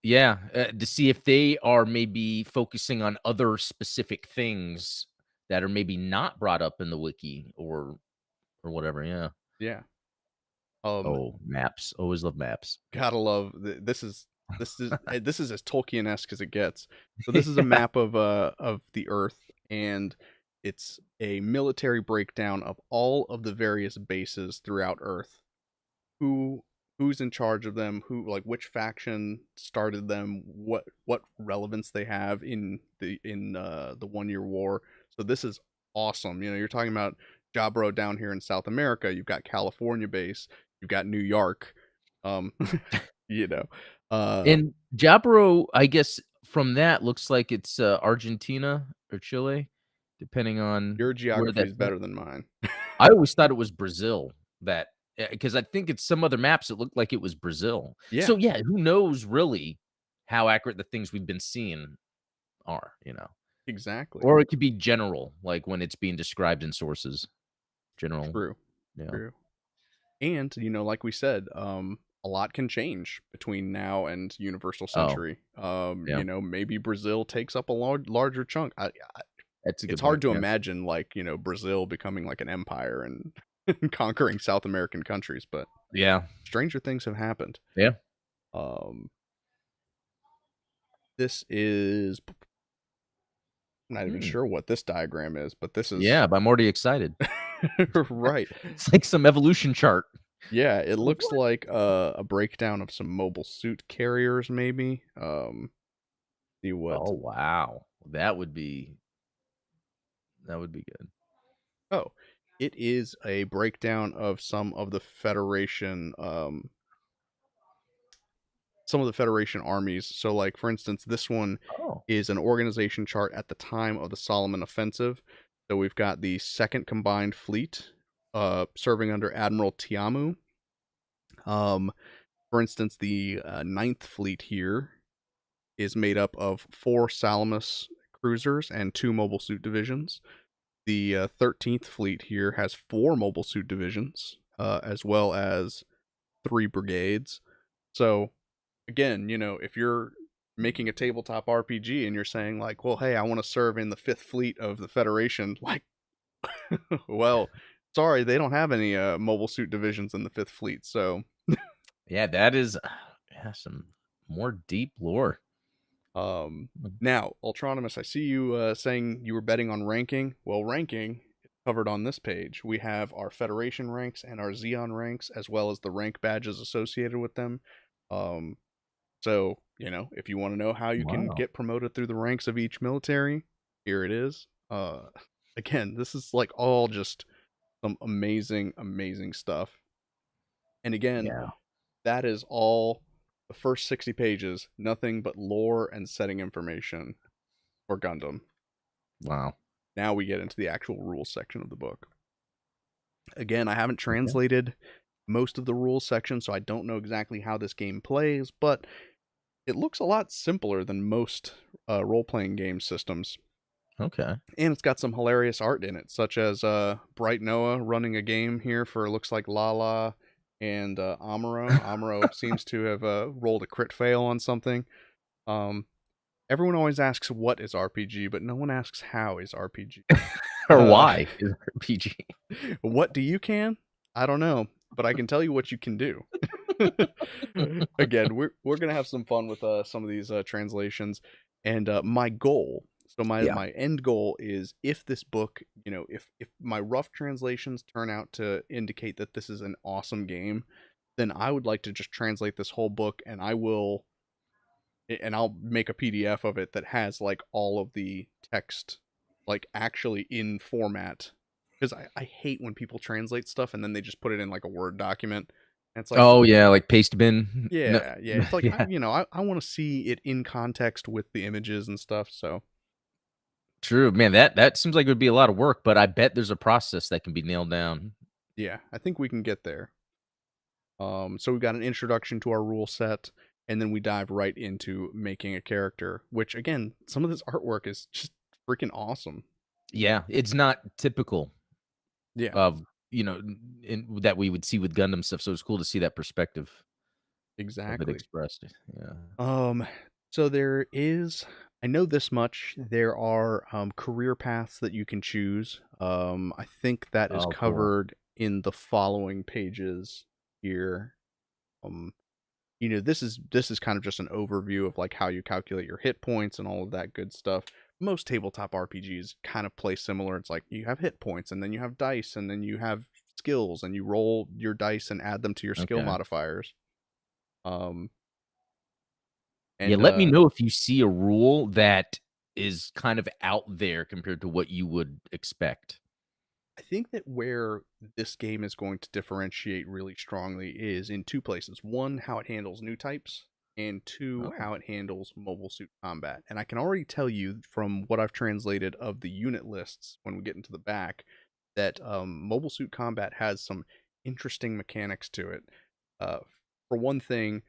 Speaker 2: yeah, to see if they are maybe focusing on other specific things that are maybe not brought up in the wiki or whatever, yeah.
Speaker 1: Yeah. Um,
Speaker 2: Oh, maps. Always love maps.
Speaker 1: Gotta love this is as Tolkien-esque as it gets. So this is a map of the Earth, and it's a military breakdown of all of the various bases throughout Earth. Who who's in charge of them, who like which faction started them, what relevance they have in the 1 year war. So this is awesome. You're talking about Jabro down here in South America, you've got California base, you've got New York. Um you know. Uh
Speaker 2: And Jabro, I guess from that looks like it's, Argentina or Chile, depending on
Speaker 1: your
Speaker 2: where
Speaker 1: geography is
Speaker 2: that's at.
Speaker 1: better than mine.
Speaker 2: I always thought it was Brazil that because I think it's some other maps, it looked like it was Brazil.
Speaker 1: Yeah,
Speaker 2: So, yeah, who knows really how accurate the things we've been seeing are, you know?
Speaker 1: exactly.
Speaker 2: Or it could be general, like when it's being described in sources. general,
Speaker 1: True.
Speaker 2: you know.
Speaker 1: True. And, like we said, a lot can change between now and Universal
Speaker 2: Oh,
Speaker 1: Century.
Speaker 2: yeah.
Speaker 1: Maybe Brazil takes up a larger chunk.
Speaker 2: That's a
Speaker 1: It's
Speaker 2: good
Speaker 1: hard
Speaker 2: point,
Speaker 1: to
Speaker 2: yeah.
Speaker 1: imagine, like, Brazil becoming like an empire and conquering South American countries, but
Speaker 2: Yeah,
Speaker 1: stranger things have happened.
Speaker 2: yeah.
Speaker 1: Um, this is, I'm not even
Speaker 2: Hmm.
Speaker 1: sure what this diagram is, but this is
Speaker 2: Yeah, but I'm already excited.
Speaker 1: right.
Speaker 2: It's like some evolution chart.
Speaker 1: Yeah, it
Speaker 2: Like,
Speaker 1: looks
Speaker 2: what?
Speaker 1: like a breakdown of some mobile suit carriers, maybe. See what.
Speaker 2: Oh, wow. That would be good.
Speaker 1: Oh, it is a breakdown of some of the Federation armies. So, like for instance, this one
Speaker 2: Oh.
Speaker 1: is an organization chart at the time of the Solomon Offensive. So we've got the Second Combined Fleet, serving under Admiral Tiamu. Um, for instance, the Ninth Fleet here is made up of 4 Salamis cruisers and 2 mobile suit divisions. The 13th Fleet here has 4 mobile suit divisions, as well as 3 brigades. So, again, if you're making a tabletop RPG and you're saying, like, well, hey, I want to serve in the 5th Fleet of the Federation, like, well, sorry, they don't have any mobile suit divisions in the 5th Fleet. So,
Speaker 2: Yeah, that is yeah, some more deep lore.
Speaker 1: Um,
Speaker 2: Mm.
Speaker 1: now, Ultronymous, I see you saying you were betting on ranking. Well, ranking is covered on this page. We have our Federation ranks and our Xeon ranks, as well as the rank badges associated with them. Um, so, if you want to know how you can
Speaker 2: Wow.
Speaker 1: get promoted through the ranks of each military, here it is. Again, this is like all just some amazing, amazing stuff. And again,
Speaker 2: Yeah.
Speaker 1: that is all the first 60 pages, nothing but lore and setting information for Gundam.
Speaker 2: Wow.
Speaker 1: Now we get into the actual rules section of the book. Again, I haven't
Speaker 2: Okay.
Speaker 1: translated most of the rules section, so I don't know exactly how this game plays, but it looks a lot simpler than most role playing game systems.
Speaker 2: Okay.
Speaker 1: And it's got some hilarious art in it, such as Bright Noah running a game here for looks like Lala and Amuro. Amuro seems to have rolled a crit fail on something. Um, Everyone always asks what is RPG, but no one asks how is RPG.
Speaker 2: Or
Speaker 1: Uh,
Speaker 2: why is RPG?
Speaker 1: what do you can? I don't know, but I can tell you what you can do. Again, we're gonna have some fun with some of these translations, and my goal. So
Speaker 2: Yeah.
Speaker 1: my end goal is if this book, if my rough translations turn out to indicate that this is an awesome game, then I would like to just translate this whole book, and I'll make a PDF of it that has like all of the text like actually in format, because I hate when people translate stuff and then they just put it in like a Word document. And it's like,
Speaker 2: Oh, yeah, like paste bin. No.
Speaker 1: yeah, it's like
Speaker 2: Yeah.
Speaker 1: I want to see it in context with the images and stuff. So
Speaker 2: True. Man, that seems like it would be a lot of work, but I bet there's a process that can be nailed down.
Speaker 1: yeah, I think we can get there. So we've got an introduction to our rule set, and then we dive right into making a character, which again, some of this artwork is just freaking awesome.
Speaker 2: Yeah, it's not typical
Speaker 1: Yeah,
Speaker 2: of, that we would see with Gundam stuff, so it's cool to see that perspective of it
Speaker 1: exactly.
Speaker 2: expressed. Yeah.
Speaker 1: Um, so I know this much. There are career paths that you can choose. I think that is
Speaker 2: Oh, cool.
Speaker 1: covered in the following pages here. Um, this is kind of just an overview of like how you calculate your hit points and all of that good stuff. Most tabletop RPGs kind of play similar. It's like you have hit points and then you have dice and then you have skills and you roll your dice and add them to your skill
Speaker 2: Okay.
Speaker 1: modifiers. Um,
Speaker 2: Yeah,
Speaker 1: and
Speaker 2: let me know if you see a rule that is kind of out there compared to what you would expect.
Speaker 1: I think that where this game is going to differentiate really strongly is in 2 places. One, how it handles new types, and two,
Speaker 2: Oh,
Speaker 1: how it handles mobile suit combat. And I can already tell you from what I've translated of the unit lists when we get into the back that mobile suit combat has some interesting mechanics to it. Uh, for one thing,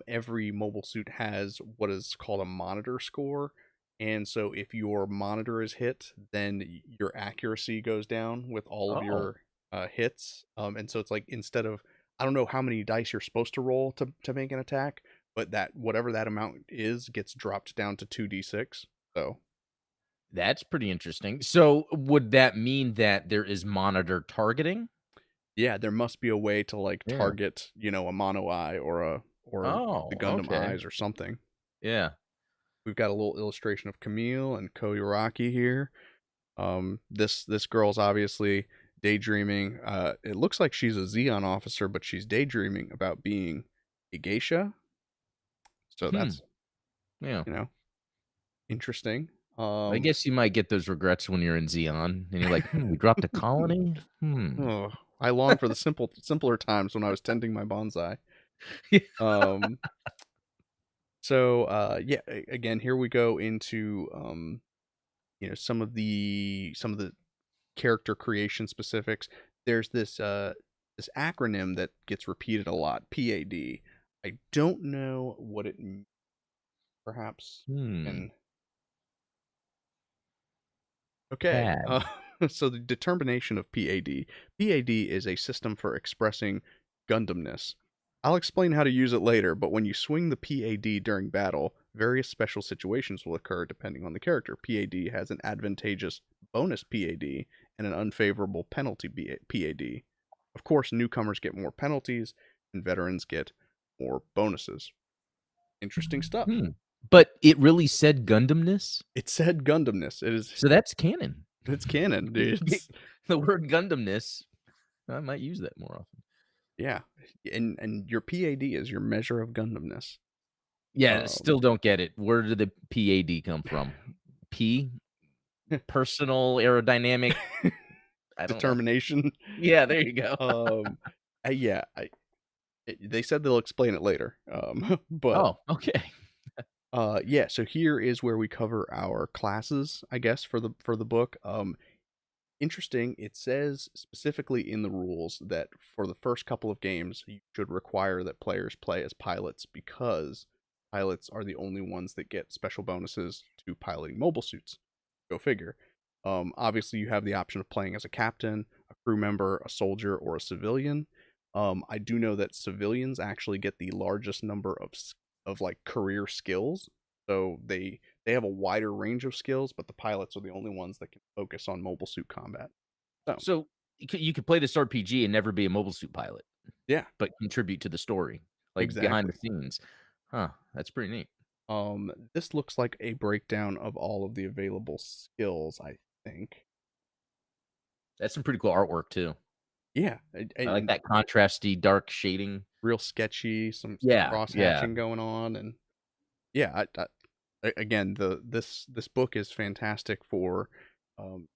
Speaker 1: every mobile suit has what is called a monitor score. And so if your monitor is hit, then your accuracy goes down with all of
Speaker 2: oh,
Speaker 1: your. hits. And so it's like instead of I don't know how many dice you're supposed to roll to make an attack, but that whatever that amount is gets dropped down to 2d6. So
Speaker 2: That's pretty interesting. So, would that mean that there is monitor targeting?
Speaker 1: yeah, there must be a way to like
Speaker 2: Yeah.
Speaker 1: target, a mono eye or the
Speaker 2: Oh,
Speaker 1: Gundam
Speaker 2: okay.
Speaker 1: eyes or something.
Speaker 2: Yeah.
Speaker 1: We've got a little illustration of Camille and Koyaraki here. This girl's obviously daydreaming. It looks like she's a Xeon officer, but she's daydreaming about being a geisha. So
Speaker 2: Hmm.
Speaker 1: that's
Speaker 2: Yeah.
Speaker 1: you know interesting.
Speaker 2: I
Speaker 1: Um,
Speaker 2: guess you might get those regrets when you're in Xeon and you're like, "Hmm, we dropped a colony? Hmm."
Speaker 1: oh, I long for the simpler times when I was tending my bonsai. Um, yeah, again, here we go into some of the character creation specifics. There's this acronym that gets repeated a lot, PAD. I don't know what it perhaps
Speaker 2: Hmm.
Speaker 1: and okay.
Speaker 2: Pad.
Speaker 1: So the determination of PAD. PAD is a system for expressing Gundamness. I'll explain how to use it later, but when you swing the PAD during battle, various special situations will occur depending on the character. PAD has an advantageous bonus PAD and an unfavorable penalty PAD. Of course, newcomers get more penalties, and veterans get more bonuses. Interesting stuff.
Speaker 2: Hmm. But it really said Gundamness?
Speaker 1: It said Gundamness.
Speaker 2: So that's canon.
Speaker 1: It's canon, dude. It's
Speaker 2: The word Gundamness, I might use that more often.
Speaker 1: Yeah, and your PAD is your measure of Gundamness.
Speaker 2: Yeah,
Speaker 1: Um,
Speaker 2: still don't get it. Where did the PAD come from? P? Personal aerodynamic? I don't know.
Speaker 1: determination.
Speaker 2: Yeah, there you go.
Speaker 1: Um, yeah, they said they'll explain it later. But
Speaker 2: Oh, okay.
Speaker 1: yeah. So here is where we cover our classes, I guess, for the book. Interesting. It says specifically in the rules that for the first couple of games, you should require that players play as pilots because pilots are the only ones that get special bonuses to piloting mobile suits. Go figure. Obviously, you have the option of playing as a captain, a crew member, a soldier, or a civilian. I do know that civilians actually get the largest number of like career skills, so they have a wider range of skills, but the pilots are the only ones that can focus on mobile suit combat. So
Speaker 2: So, you could play this RPG and never be a mobile suit pilot,
Speaker 1: yeah,
Speaker 2: but contribute to the story, like, behind the
Speaker 1: exactly.
Speaker 2: scenes. Huh, that's pretty neat.
Speaker 1: This looks like a breakdown of all of the available skills, I think.
Speaker 2: That's some pretty cool artwork too.
Speaker 1: Yeah,
Speaker 2: I like
Speaker 1: and
Speaker 2: that contrasty dark shading.
Speaker 1: real sketchy, some
Speaker 2: Yeah,
Speaker 1: cross
Speaker 2: yeah.
Speaker 1: hatching going on, and yeah, again, this book is fantastic for, um,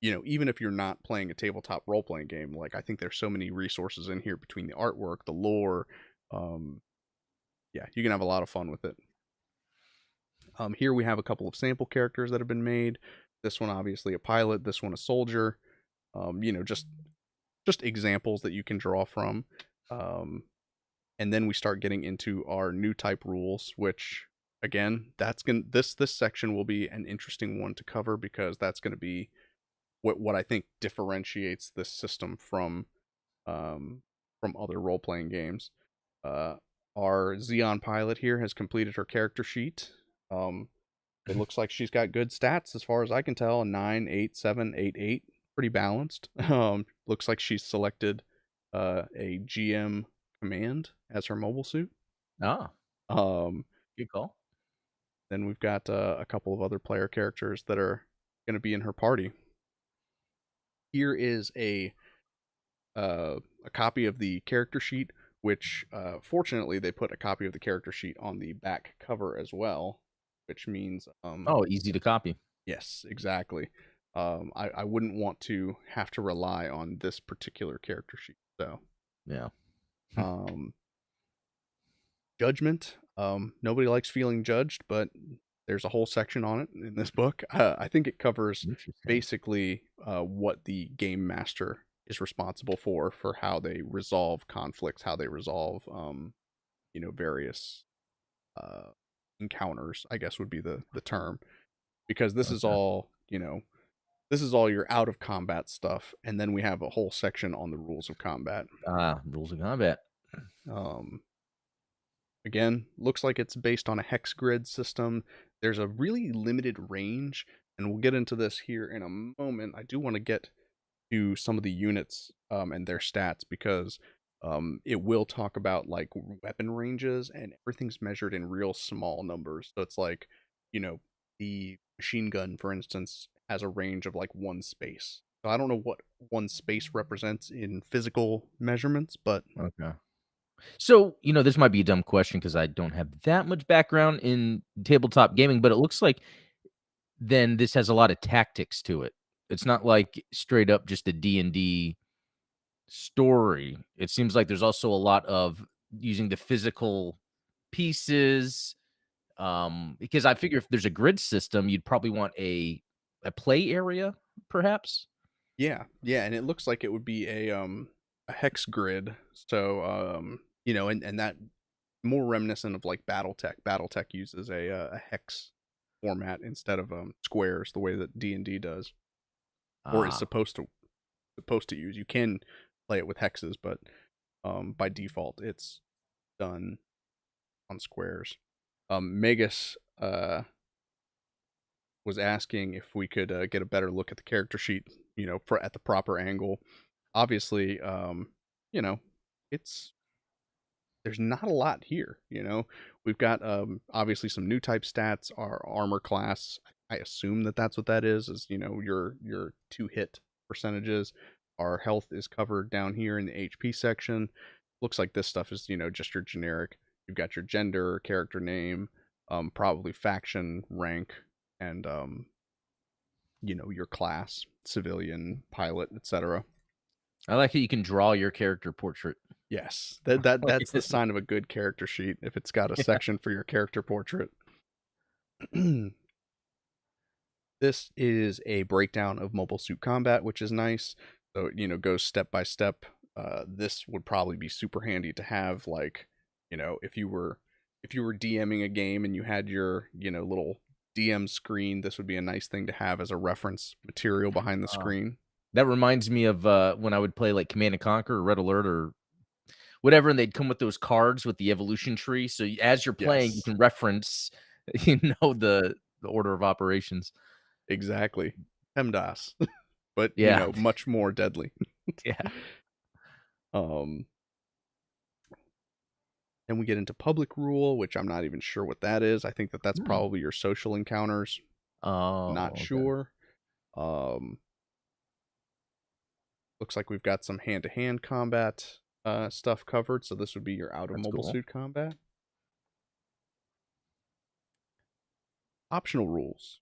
Speaker 1: even if you're not playing a tabletop role playing game. Like I think there's so many resources in here between the artwork, the lore. Um, yeah, you can have a lot of fun with it. Here we have a couple of sample characters that have been made. This one obviously a pilot. This one a soldier. Just examples that you can draw from. Um, and then we start getting into our new type rules, which again, that's gonna this section will be an interesting one to cover because that's going to be what I think differentiates this system um, from other role playing games. Uh, our Xeon pilot here has completed her character sheet. Um, it looks like she's got good stats as far as I can tell. A 9, 8, 7, 8, 8. Pretty balanced. Looks like she's selected a GM command as her mobile suit.
Speaker 2: Ah,
Speaker 1: Um,
Speaker 2: good call.
Speaker 1: then we've got a couple of other player characters that are going to be in her party. Here is a copy of the character sheet, which fortunately they put a copy of the character sheet on the back cover as well, which means
Speaker 2: Oh, easy to copy.
Speaker 1: yes, exactly. I wouldn't want to have to rely on this particular character sheet. So,
Speaker 2: Yeah.
Speaker 1: um, judgment. Nobody likes feeling judged, but there's a whole section on it in this book. I think it covers
Speaker 2: Interesting.
Speaker 1: basically what the game master is responsible for how they resolve conflicts, how they resolve, various uh, encounters. I guess would be the term because this is
Speaker 2: Okay.
Speaker 1: all this is all your out of combat stuff, and then we have a whole section on the rules of combat.
Speaker 2: Rules of combat.
Speaker 1: Um, Again, looks like it's based on a hex grid system. There's a really limited range, and we'll get into this here in a moment. I do want to get to some of the units and their stats because it will talk about like weapon ranges, and everything's measured in real small numbers. So it's like, you know, the machine gun, for instance, has a range of like one space. So I don't know what one space represents in physical measurements, but
Speaker 2: Okay. So, this might be a dumb question because I don't have that much background in tabletop gaming, but it looks like then this has a lot of tactics to it. It's not like straight up just a D&D story. It seems like there's also a lot of using the physical pieces, because I figure if there's a grid system, you'd probably want a play area, perhaps?
Speaker 1: yeah, yeah, and it looks like it would be a hex grid. So and that more reminiscent of like BattleTech. BattleTech uses a hex format instead of squares, the way that D&D does, or is
Speaker 2: Ah,
Speaker 1: supposed to use. You can play it with hexes, but by default it's done on squares. Megas was asking if we could get a better look at the character sheet, at the proper angle. Obviously, you know, it's there's not a lot here. We've got obviously some new type stats. Our armor class, I assume that that's what that is your two hit percentages. Our health is covered down here in the HP section. Looks like this stuff is just your generic. You've got your gender, character name, probably faction, rank, and your class, civilian, pilot, etc.
Speaker 2: I like how you can draw your character portrait.
Speaker 1: Yes, that's the sign of a good character sheet if it's got a
Speaker 2: Yeah.
Speaker 1: section for your character portrait. This is a breakdown of Mobile Suit Combat, which is nice. So goes step by step. This would probably be super handy to have, like, if you were DMing a game and you had your little DM screen. This would be a nice thing to have as a reference material behind the
Speaker 2: Uh,
Speaker 1: screen.
Speaker 2: that reminds me of, when I would play, like, Command& and Conquer or Red Alert or whatever, and they'd come with those cards with the evolution tree, so as you're playing, you
Speaker 1: Yes,
Speaker 2: can reference, the order of operations.
Speaker 1: exactly. PEMDAS, but
Speaker 2: Yeah.
Speaker 1: much more deadly.
Speaker 2: Yeah.
Speaker 1: um Then we get into public rule, which I'm not even sure what that is. I think that that's
Speaker 2: Hmm.
Speaker 1: probably your social encounters. Not
Speaker 2: Oh, okay.
Speaker 1: sure. Um, Looks like we've got some hand-to-hand combat stuff covered. So this would be your out of
Speaker 2: That's
Speaker 1: mobile
Speaker 2: cool.
Speaker 1: suit combat. Optional rules,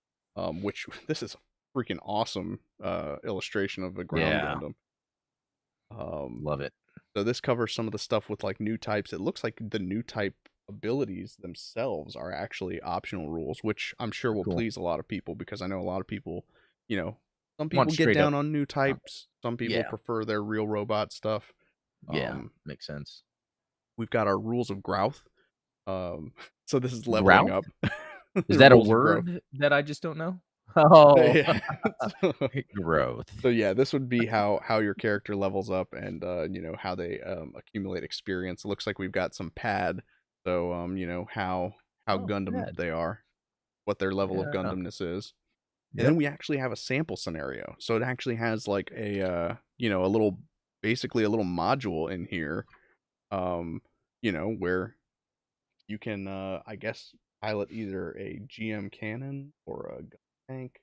Speaker 1: which this is a freaking awesome illustration of the ground
Speaker 2: Yeah.
Speaker 1: Gundam. Um,
Speaker 2: Love it.
Speaker 1: So this covers some of the stuff with like new types. It looks like the new type abilities themselves are actually optional rules, which I'm sure will
Speaker 2: Cool.
Speaker 1: please a lot of people because I know a lot of people, you know, some
Speaker 2: Want
Speaker 1: people get
Speaker 2: straight up
Speaker 1: down on new
Speaker 2: combat.
Speaker 1: types, some people
Speaker 2: Yeah.
Speaker 1: prefer their real robot stuff.
Speaker 2: Yeah.
Speaker 1: Um,
Speaker 2: Makes sense.
Speaker 1: we've got our rules of growth. Um, so this is leveling
Speaker 2: Grout?
Speaker 1: up.
Speaker 2: Is
Speaker 1: The
Speaker 2: that a
Speaker 1: rules of growth.
Speaker 2: word that I just don't know? Oh,
Speaker 1: Yeah. so,
Speaker 2: growth.
Speaker 1: so yeah, this would be how your character levels up and how they accumulate experience. It looks like we've got some pad, so how
Speaker 2: Oh,
Speaker 1: Gundam
Speaker 2: bad.
Speaker 1: they are, what their level of
Speaker 2: Yeah.
Speaker 1: Gundamness is. And then
Speaker 2: Yep.
Speaker 1: we actually have a sample scenario. So it actually has like a little, basically a little module in here, where you can I guess pilot either a GM cannon or a gun tank,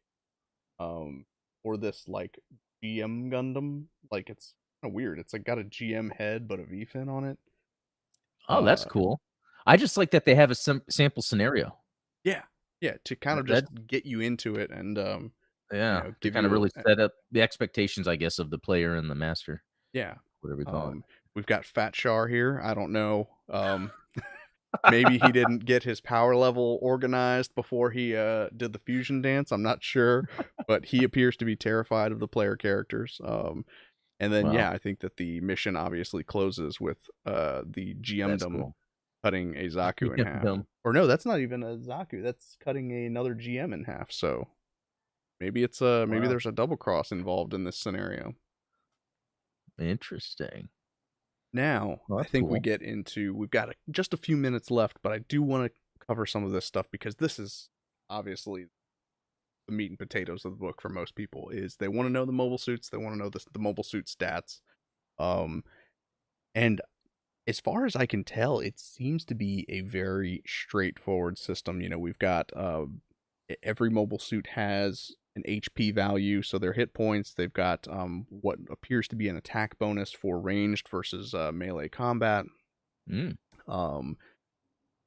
Speaker 1: um, or this like GM Gundam. Like it's kind of weird. It's like got a GM head but a V fin on it.
Speaker 2: Oh, that's
Speaker 1: Uh,
Speaker 2: cool. I just like that they have a sample scenario.
Speaker 1: yeah, yeah, to kind of just
Speaker 2: That
Speaker 1: get you into it and
Speaker 2: yeah, to
Speaker 1: give
Speaker 2: kinda
Speaker 1: you
Speaker 2: really set up the expectations, I guess, of the player and the master,
Speaker 1: yeah.
Speaker 2: whatever you call it.
Speaker 1: Um, we've got Fat Char here. I don't know. Maybe he didn't get his power level organized before he did the fusion dance. I'm not sure, but he appears to be terrified of the player characters. And then
Speaker 2: Wow,
Speaker 1: yeah, I think that the mission obviously closes with the
Speaker 2: that's
Speaker 1: GMdom
Speaker 2: cool.
Speaker 1: cutting a Zaku in
Speaker 2: Yeah,
Speaker 1: half.
Speaker 2: dumb.
Speaker 1: Or no, that's not even a Zaku. That's cutting another GM in half. So maybe
Speaker 2: Wow.
Speaker 1: there's a double cross involved in this scenario.
Speaker 2: Interesting.
Speaker 1: Now,
Speaker 2: Well,
Speaker 1: I
Speaker 2: that's
Speaker 1: think we
Speaker 2: cool.
Speaker 1: get into we've got just a few minutes left, but I do want to cover some of this stuff because this is obviously the meat and potatoes of the book for most people. Is they want to know the mobile suits, they want to know the mobile suit stats. Um, and as far as I can tell, it seems to be a very straightforward system. You know, we've got every mobile suit has an HP value, so their hit points. They've got what appears to be an attack bonus for ranged versus melee combat.
Speaker 2: Mm.
Speaker 1: Um,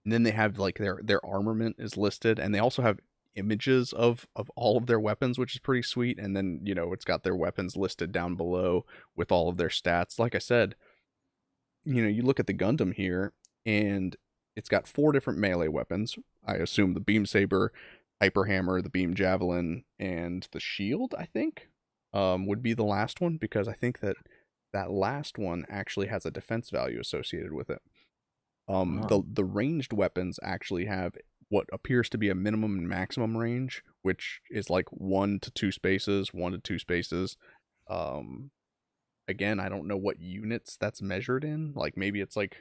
Speaker 1: and then they have like their armament is listed, and they also have images of all of their weapons, which is pretty sweet. And then it's got their weapons listed down below with all of their stats. Like I said, you look at the Gundam here, and it's got four different melee weapons. I assume the beam saber, hyper hammer, the beam javelin, and the shield. I think would be the last one because I think that last one actually has a defense value associated with it.
Speaker 2: Oh.
Speaker 1: The ranged weapons actually have what appears to be a minimum and maximum range, which is like 1 to 2 spaces, 1 to 2 spaces. Um, Again, I don't know what units that's measured in. Like maybe it's like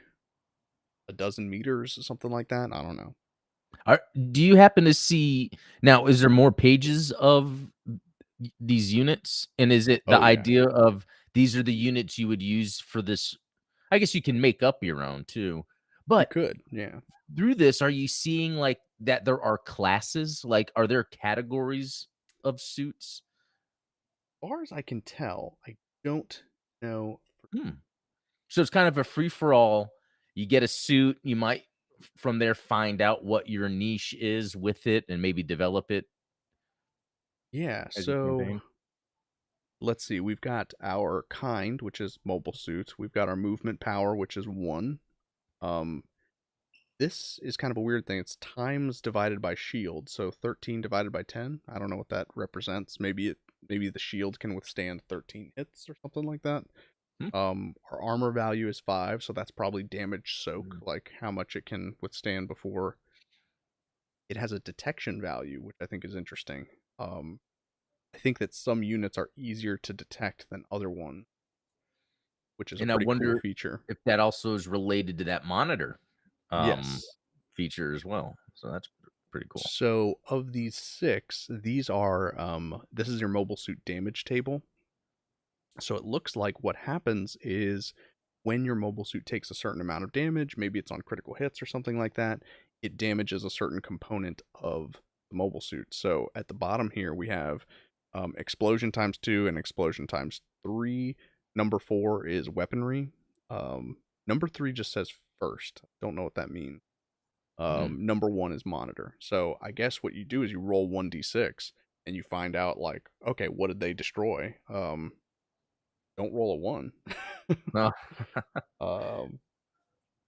Speaker 1: a dozen meters or something like that. I don't know.
Speaker 2: Do you happen to see now, is there more pages of these units? And is it the
Speaker 1: Oh yeah,
Speaker 2: idea of these are the units you would use for this? I guess you can make up your own too.
Speaker 1: you
Speaker 2: But
Speaker 1: could. Yeah.
Speaker 2: through this, are you seeing like that there are classes? Like, are there categories of suits?
Speaker 1: As far as I can tell, I don't know.
Speaker 2: Hmm. So it's kind of a free for all. You get a suit, you might from there find out what your niche is with it and maybe develop it
Speaker 1: Yeah.
Speaker 2: as you
Speaker 1: So
Speaker 2: campaign.
Speaker 1: let's see. We've got our kind, which is mobile suits. We've got our movement power, which is one. Um, This is kind of a weird thing. It's times divided by shield, so 13 divided by 10. I don't know what that represents. Maybe the shield can withstand 13 hits or something like that.
Speaker 2: Hmm.
Speaker 1: Our armor value is 5, so that's probably damage soak,
Speaker 2: Mm.
Speaker 1: like how much it can withstand before. It has a detection value, which I think is interesting. I think that some units are easier to detect than other ones, which is a
Speaker 2: And I
Speaker 1: pretty cool
Speaker 2: wonder
Speaker 1: feature.
Speaker 2: if that also is related to that monitor, um,
Speaker 1: Yes.
Speaker 2: feature as well. So that's pretty cool.
Speaker 1: So of these six, these are this is your mobile suit damage table. So it looks like what happens is when your mobile suit takes a certain amount of damage, maybe it's on critical hits or something like that, it damages a certain component of the mobile suit. So at the bottom here, we have explosion times 2 and explosion times 3. Number 4 is weaponry. Number 3 just says first. Don't know what that means.
Speaker 2: Mm.
Speaker 1: Number 1 is monitor. So I guess what you do is you roll 1d6 and you find out like, okay, what did they destroy? Don't roll a 1.
Speaker 2: Oh,
Speaker 1: um,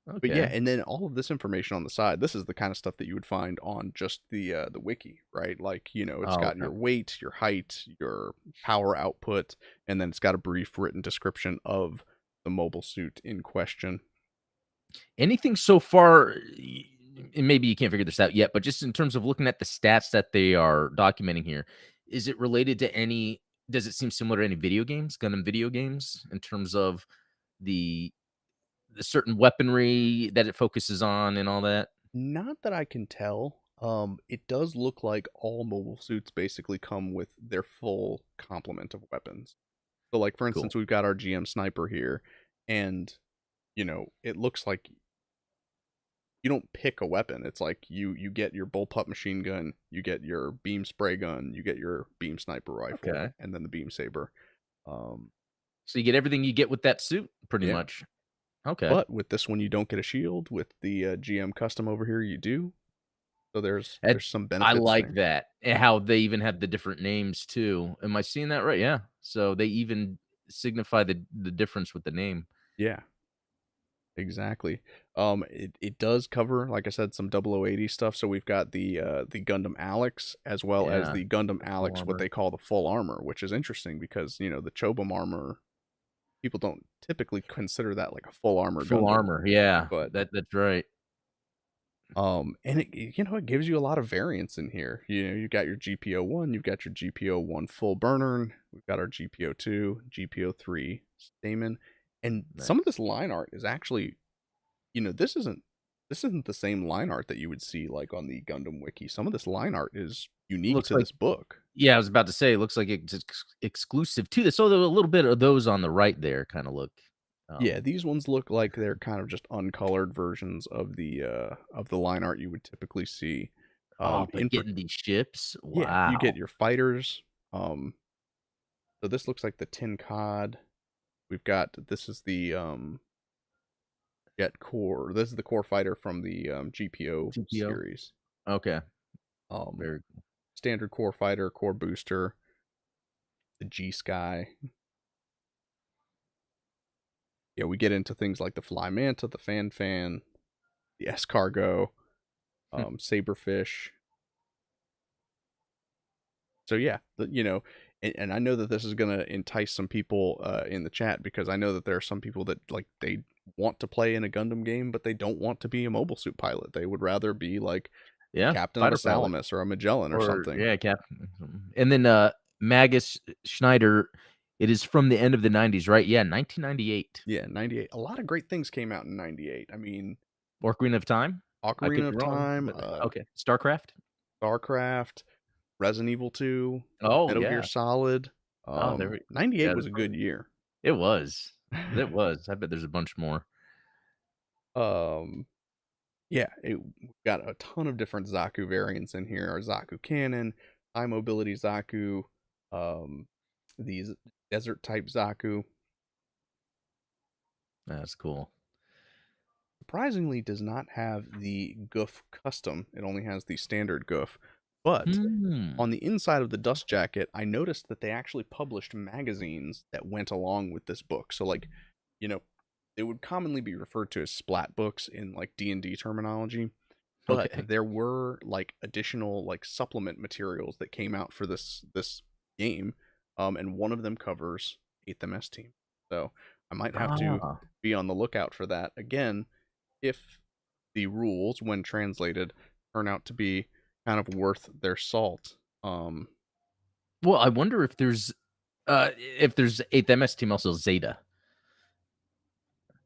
Speaker 1: but yeah,
Speaker 2: okay.
Speaker 1: and then all of this information on the side, this is the kind of stuff that you would find on just the wiki, right? Like, it's
Speaker 2: Oh,
Speaker 1: got
Speaker 2: okay.
Speaker 1: your weight, your height, your power output, and then it's got a brief written description of the mobile suit in question.
Speaker 2: Anything so far, and maybe you can't figure this out yet, but just in terms of looking at the stats that they are documenting here, is it related to any does it seem similar to any video games, Gundam video games, in terms of the the certain weaponry that it focuses on and all that?
Speaker 1: Not that I can tell. It does look like all mobile suits basically come with their full complement of weapons. So, like for
Speaker 2: Cool.
Speaker 1: instance, we've got our GM sniper here, and it looks like you don't pick a weapon. It's like you get your bullpup machine gun, you get your beam spray gun, you get your beam sniper rifle,
Speaker 2: Okay.
Speaker 1: and then the beam saber. Um,
Speaker 2: So you get everything you get with that suit pretty
Speaker 1: yeah.
Speaker 2: much. Okay.
Speaker 1: But with this one, you don't get a shield. With the GM custom over here, you do. So
Speaker 2: And
Speaker 1: there's some
Speaker 2: I
Speaker 1: benefits
Speaker 2: like
Speaker 1: there.
Speaker 2: that, and how they even have the different names too. Am I seeing that right? Yeah. So they even signify the difference with the name.
Speaker 1: Yeah. Exactly. It does cover, like I said, some 0080 stuff. So we've got the Gundam Alex as well as
Speaker 2: Yeah.
Speaker 1: the Gundam
Speaker 2: The full
Speaker 1: Alex, what
Speaker 2: armor.
Speaker 1: they call the full armor, which is interesting because the Chobam armor people don't typically consider that like a full armor
Speaker 2: Full
Speaker 1: Gundam,
Speaker 2: armor. Yeah.
Speaker 1: but
Speaker 2: That's right.
Speaker 1: And it gives you a lot of variance in here. You've got your GPO1, you've got your GPO1 full burner, we've got our GPO2, GPO3 stamen, and some of
Speaker 2: Nice.
Speaker 1: this line art is actually, this isn't the same line art that you would see like on the Gundam wiki. Some of this line art is unique
Speaker 2: Looks
Speaker 1: to
Speaker 2: like
Speaker 1: this book.
Speaker 2: yeah, I was about to say, it looks like it's exclusive to this. So there's a little bit of those on the right there kinda look,
Speaker 1: Yeah,
Speaker 2: um
Speaker 1: these ones look like they're kind of just uncolored versions of the line art you would typically see.
Speaker 2: oh, but
Speaker 1: In
Speaker 2: getting these ships?
Speaker 1: Yeah, you get
Speaker 2: Wow.
Speaker 1: your fighters. Um, so this looks like the Tin Cod. We've got this is the Jet Core. This is the core fighter from the GPO
Speaker 2: CPO?
Speaker 1: series.
Speaker 2: Okay,
Speaker 1: Um,
Speaker 2: very
Speaker 1: Standard core fighter, core booster, the G Sky. Yeah, we get into things like the Fly Manta, the Fan, the Escargot,
Speaker 2: cool.
Speaker 1: Saberfish. So yeah, and I know that this is gonna entice some people in the chat because I know that there are some people that like they want to play in a Gundam game, but they don't want to be a mobile suit pilot. They would rather be like the
Speaker 2: Yeah,
Speaker 1: captain of a
Speaker 2: fighter pilot.
Speaker 1: Salamis or a Magellan or
Speaker 2: Or
Speaker 1: something.
Speaker 2: yeah, Captain and then, Magus Schneider, it is from the end of the '90s, right? Yeah, 1998.
Speaker 1: Yeah, 98. A lot of great things came out in 98. I mean,
Speaker 2: Ocarina of Time? I could
Speaker 1: Ocarina
Speaker 2: be
Speaker 1: of
Speaker 2: wrong,
Speaker 1: Time,
Speaker 2: but okay. StarCraft?
Speaker 1: StarCraft, Resident Evil 2,
Speaker 2: Oh,
Speaker 1: Metal Gear
Speaker 2: yeah.
Speaker 1: Solid.
Speaker 2: Oh, there we
Speaker 1: 98
Speaker 2: yeah,
Speaker 1: was
Speaker 2: there's
Speaker 1: a good
Speaker 2: probably
Speaker 1: year.
Speaker 2: it was. It was. I bet there's a bunch more.
Speaker 1: um Yeah, we've got a ton of different Zaku variants in here. Our Zaku Cannon, High Mobility Zaku, um, these Desert type Zaku.
Speaker 2: That's cool.
Speaker 1: Surprisingly, does not have the Goof custom. It only has the standard Goof. But
Speaker 2: Hmm.
Speaker 1: on the inside of the dust jacket, I noticed that they actually published magazines that went along with this book. So, like, you know, they would commonly be referred to as splat books in like D&D terminology. But
Speaker 2: Okay.
Speaker 1: there were like additional like supplement materials that came out for this game, and one of them covers 8th MS team. So I might have to
Speaker 2: Ah.
Speaker 1: be on the lookout for that again if the rules, when translated, turn out to be kind of worth their salt.
Speaker 2: Well, I wonder if there's 8th MS team also Zeta.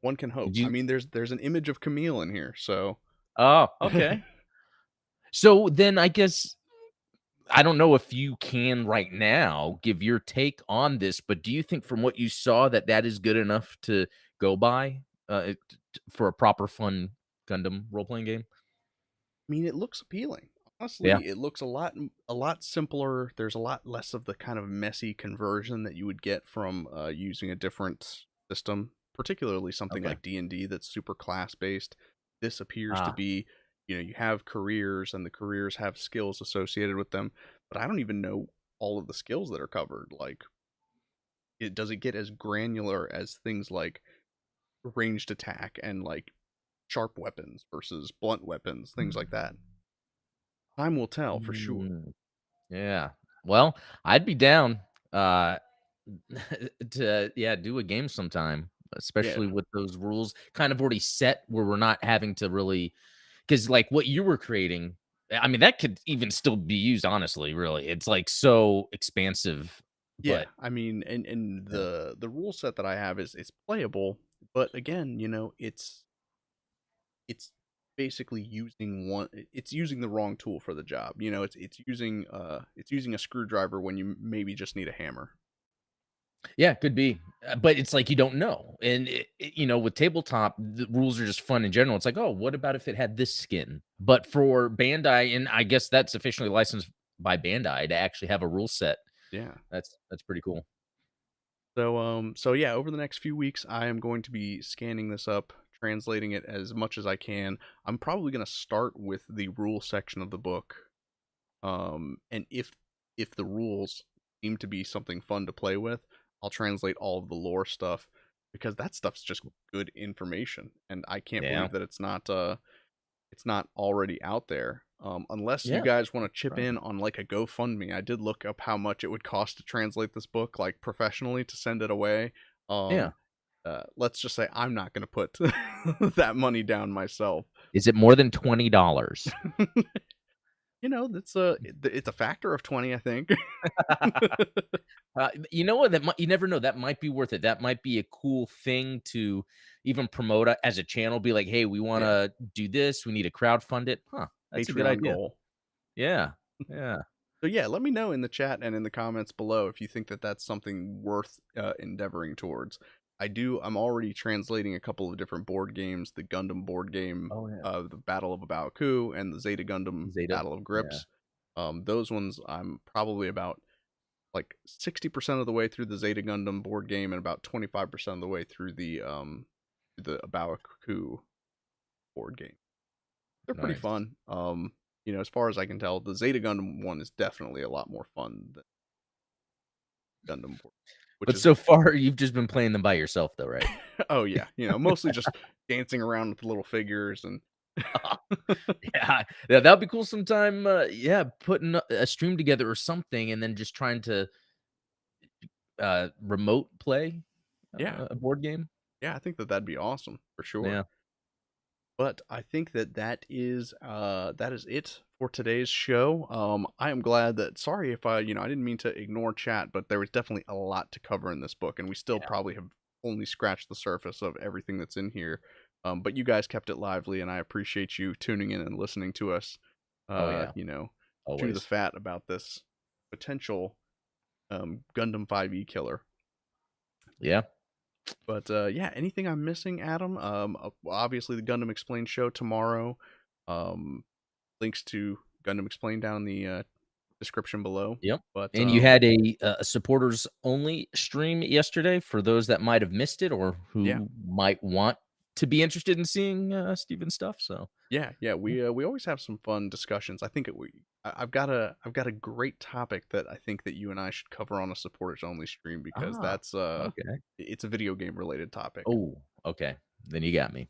Speaker 1: One can
Speaker 2: Did
Speaker 1: hope. I
Speaker 2: you
Speaker 1: mean, there's an image of Camille in here, so
Speaker 2: Oh, okay. So then I guess I don't know if you can right now give your take on this, but do you think from what you saw that that is good enough to go by, for a proper fun Gundam role-playing game?
Speaker 1: I mean, it looks appealing.
Speaker 2: Yeah,
Speaker 1: Honestly, it looks a lot simpler. There's a lot less of the kind of messy conversion that you would get from using a different system, particularly something
Speaker 2: okay.
Speaker 1: like D&D that's super class based. This appears to
Speaker 2: Ah.
Speaker 1: be, you have careers and the careers have skills associated with them, but I don't even know all of the skills that are covered. Like, does it get as granular as things like ranged attack and like sharp weapons versus blunt weapons, things like that? Time will tell for sure.
Speaker 2: Mm, yeah. Well, I'd be down, uh, to, yeah, do a game sometime,
Speaker 1: Yeah,
Speaker 2: especially with those rules kind of already set where we're not having to really 'cause, like, what you were creating, I mean, that could even still be used, honestly, really. It's, like, so expansive,
Speaker 1: yeah.
Speaker 2: but
Speaker 1: I mean, and
Speaker 2: yeah.
Speaker 1: the rule set that I have is playable, but again, it's basically using it's using the wrong tool for the job. It's using a screwdriver when you maybe just need a hammer.
Speaker 2: Yeah, could be, but it's like you don't know, and with tabletop, the rules are just fun in general. It's like, "Oh, what about if it had this skin?" But for Bandai, and I guess that's officially licensed by Bandai to actually have a rule set.
Speaker 1: Yeah.
Speaker 2: That's pretty cool.
Speaker 1: So yeah, over the next few weeks, I am going to be scanning this up, translating it as much as I can. I'm probably going to start with the rule section of the book. And if the rules seem to be something fun to play with, I'll translate all of the lore stuff because that stuff's just good information, and I can't
Speaker 2: Yeah.
Speaker 1: believe that it's not already out there. Unless you
Speaker 2: Yeah.
Speaker 1: guys want to chip
Speaker 2: Right.
Speaker 1: in on like a GoFundMe, I did look up how much it would cost to translate this book like professionally to send it away.
Speaker 2: Yeah.
Speaker 1: Let's just say I'm not going to put that money down myself.
Speaker 2: Is it more than $20?
Speaker 1: That's it's a factor of 20, I think.
Speaker 2: You know what? That might you never know, that might be worth it. That might be a cool thing to even promote a as a channel, be like, "Hey, we
Speaker 1: Yeah,
Speaker 2: wanna do this, we need to crowdfund it." Huh, that's a good
Speaker 1: Patreon
Speaker 2: idea.
Speaker 1: goal.
Speaker 2: Yeah, yeah.
Speaker 1: So yeah, let me know in the chat and in the comments below if you think that that's something worth endeavoring towards. I'm already translating a couple of different board games: the Gundam board game,
Speaker 2: Oh, yeah.
Speaker 1: the Battle of Abaoku, and the Zeta Gundam
Speaker 2: Zeta?
Speaker 1: Battle of
Speaker 2: Yeah,
Speaker 1: Grips. Those ones I'm probably about like 60% of the way through the Zeta Gundam board game and about 25% of the way through the Abaoku board game. They're pretty
Speaker 2: nice.
Speaker 1: fun. As far as I can tell, the Zeta Gundam one is definitely a lot more fun than Gundam board, which
Speaker 2: But
Speaker 1: is
Speaker 2: so far, you've just been playing them by yourself though, right?
Speaker 1: oh yeah, mostly just dancing around with the little figures and
Speaker 2: Yeah, yeah, that'd be cool sometime, yeah, putting a stream together or something and then just trying to, remote play,
Speaker 1: yeah,
Speaker 2: a board game.
Speaker 1: yeah, I think that that'd be awesome for sure.
Speaker 2: Yeah,
Speaker 1: But I think that that is it for today's show. I am glad that. Sorry if I didn't mean to ignore chat, but there was definitely a lot to cover in this book, and we still
Speaker 2: yeah.
Speaker 1: probably have only scratched the surface of everything that's in here. But you guys kept it lively, and I appreciate you tuning in and listening to us.
Speaker 2: Oh,
Speaker 1: Uh,
Speaker 2: yeah,
Speaker 1: you know, chew the
Speaker 2: always.
Speaker 1: fat about this potential Gundam 5e killer.
Speaker 2: Yeah,
Speaker 1: But yeah, anything I'm missing, Adam? Obviously the Gundam Explained show tomorrow. Um, links to Gundam Explained down in the description below.
Speaker 2: yep.
Speaker 1: But
Speaker 2: And you had a supporters only stream yesterday for those that might have missed it or
Speaker 1: yeah,
Speaker 2: who might want to be interested in seeing, Steven's stuff, so,
Speaker 1: yeah,
Speaker 2: yeah.
Speaker 1: we always have some fun discussions. I think I've got a great topic that I think that you and I should cover on a supporters only stream because
Speaker 2: Ah,
Speaker 1: that's
Speaker 2: okay.
Speaker 1: it's a video game related topic.
Speaker 2: Oh, okay. Then you got me.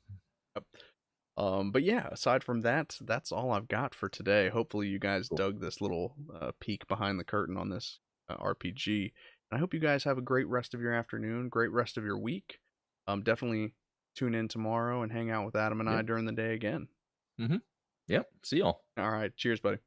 Speaker 1: Yep. But yeah, aside from that, that's all I've got for today. Hopefully, you guys
Speaker 2: Cool.
Speaker 1: dug this little peek behind the curtain on this RPG. And I hope you guys have a great rest of your afternoon, great rest of your week. Definitely tune in tomorrow and hang out with Adam and I
Speaker 2: Yep.
Speaker 1: during the day again.
Speaker 2: Mhm. Yep. See y'all.
Speaker 1: All right, cheers, buddy.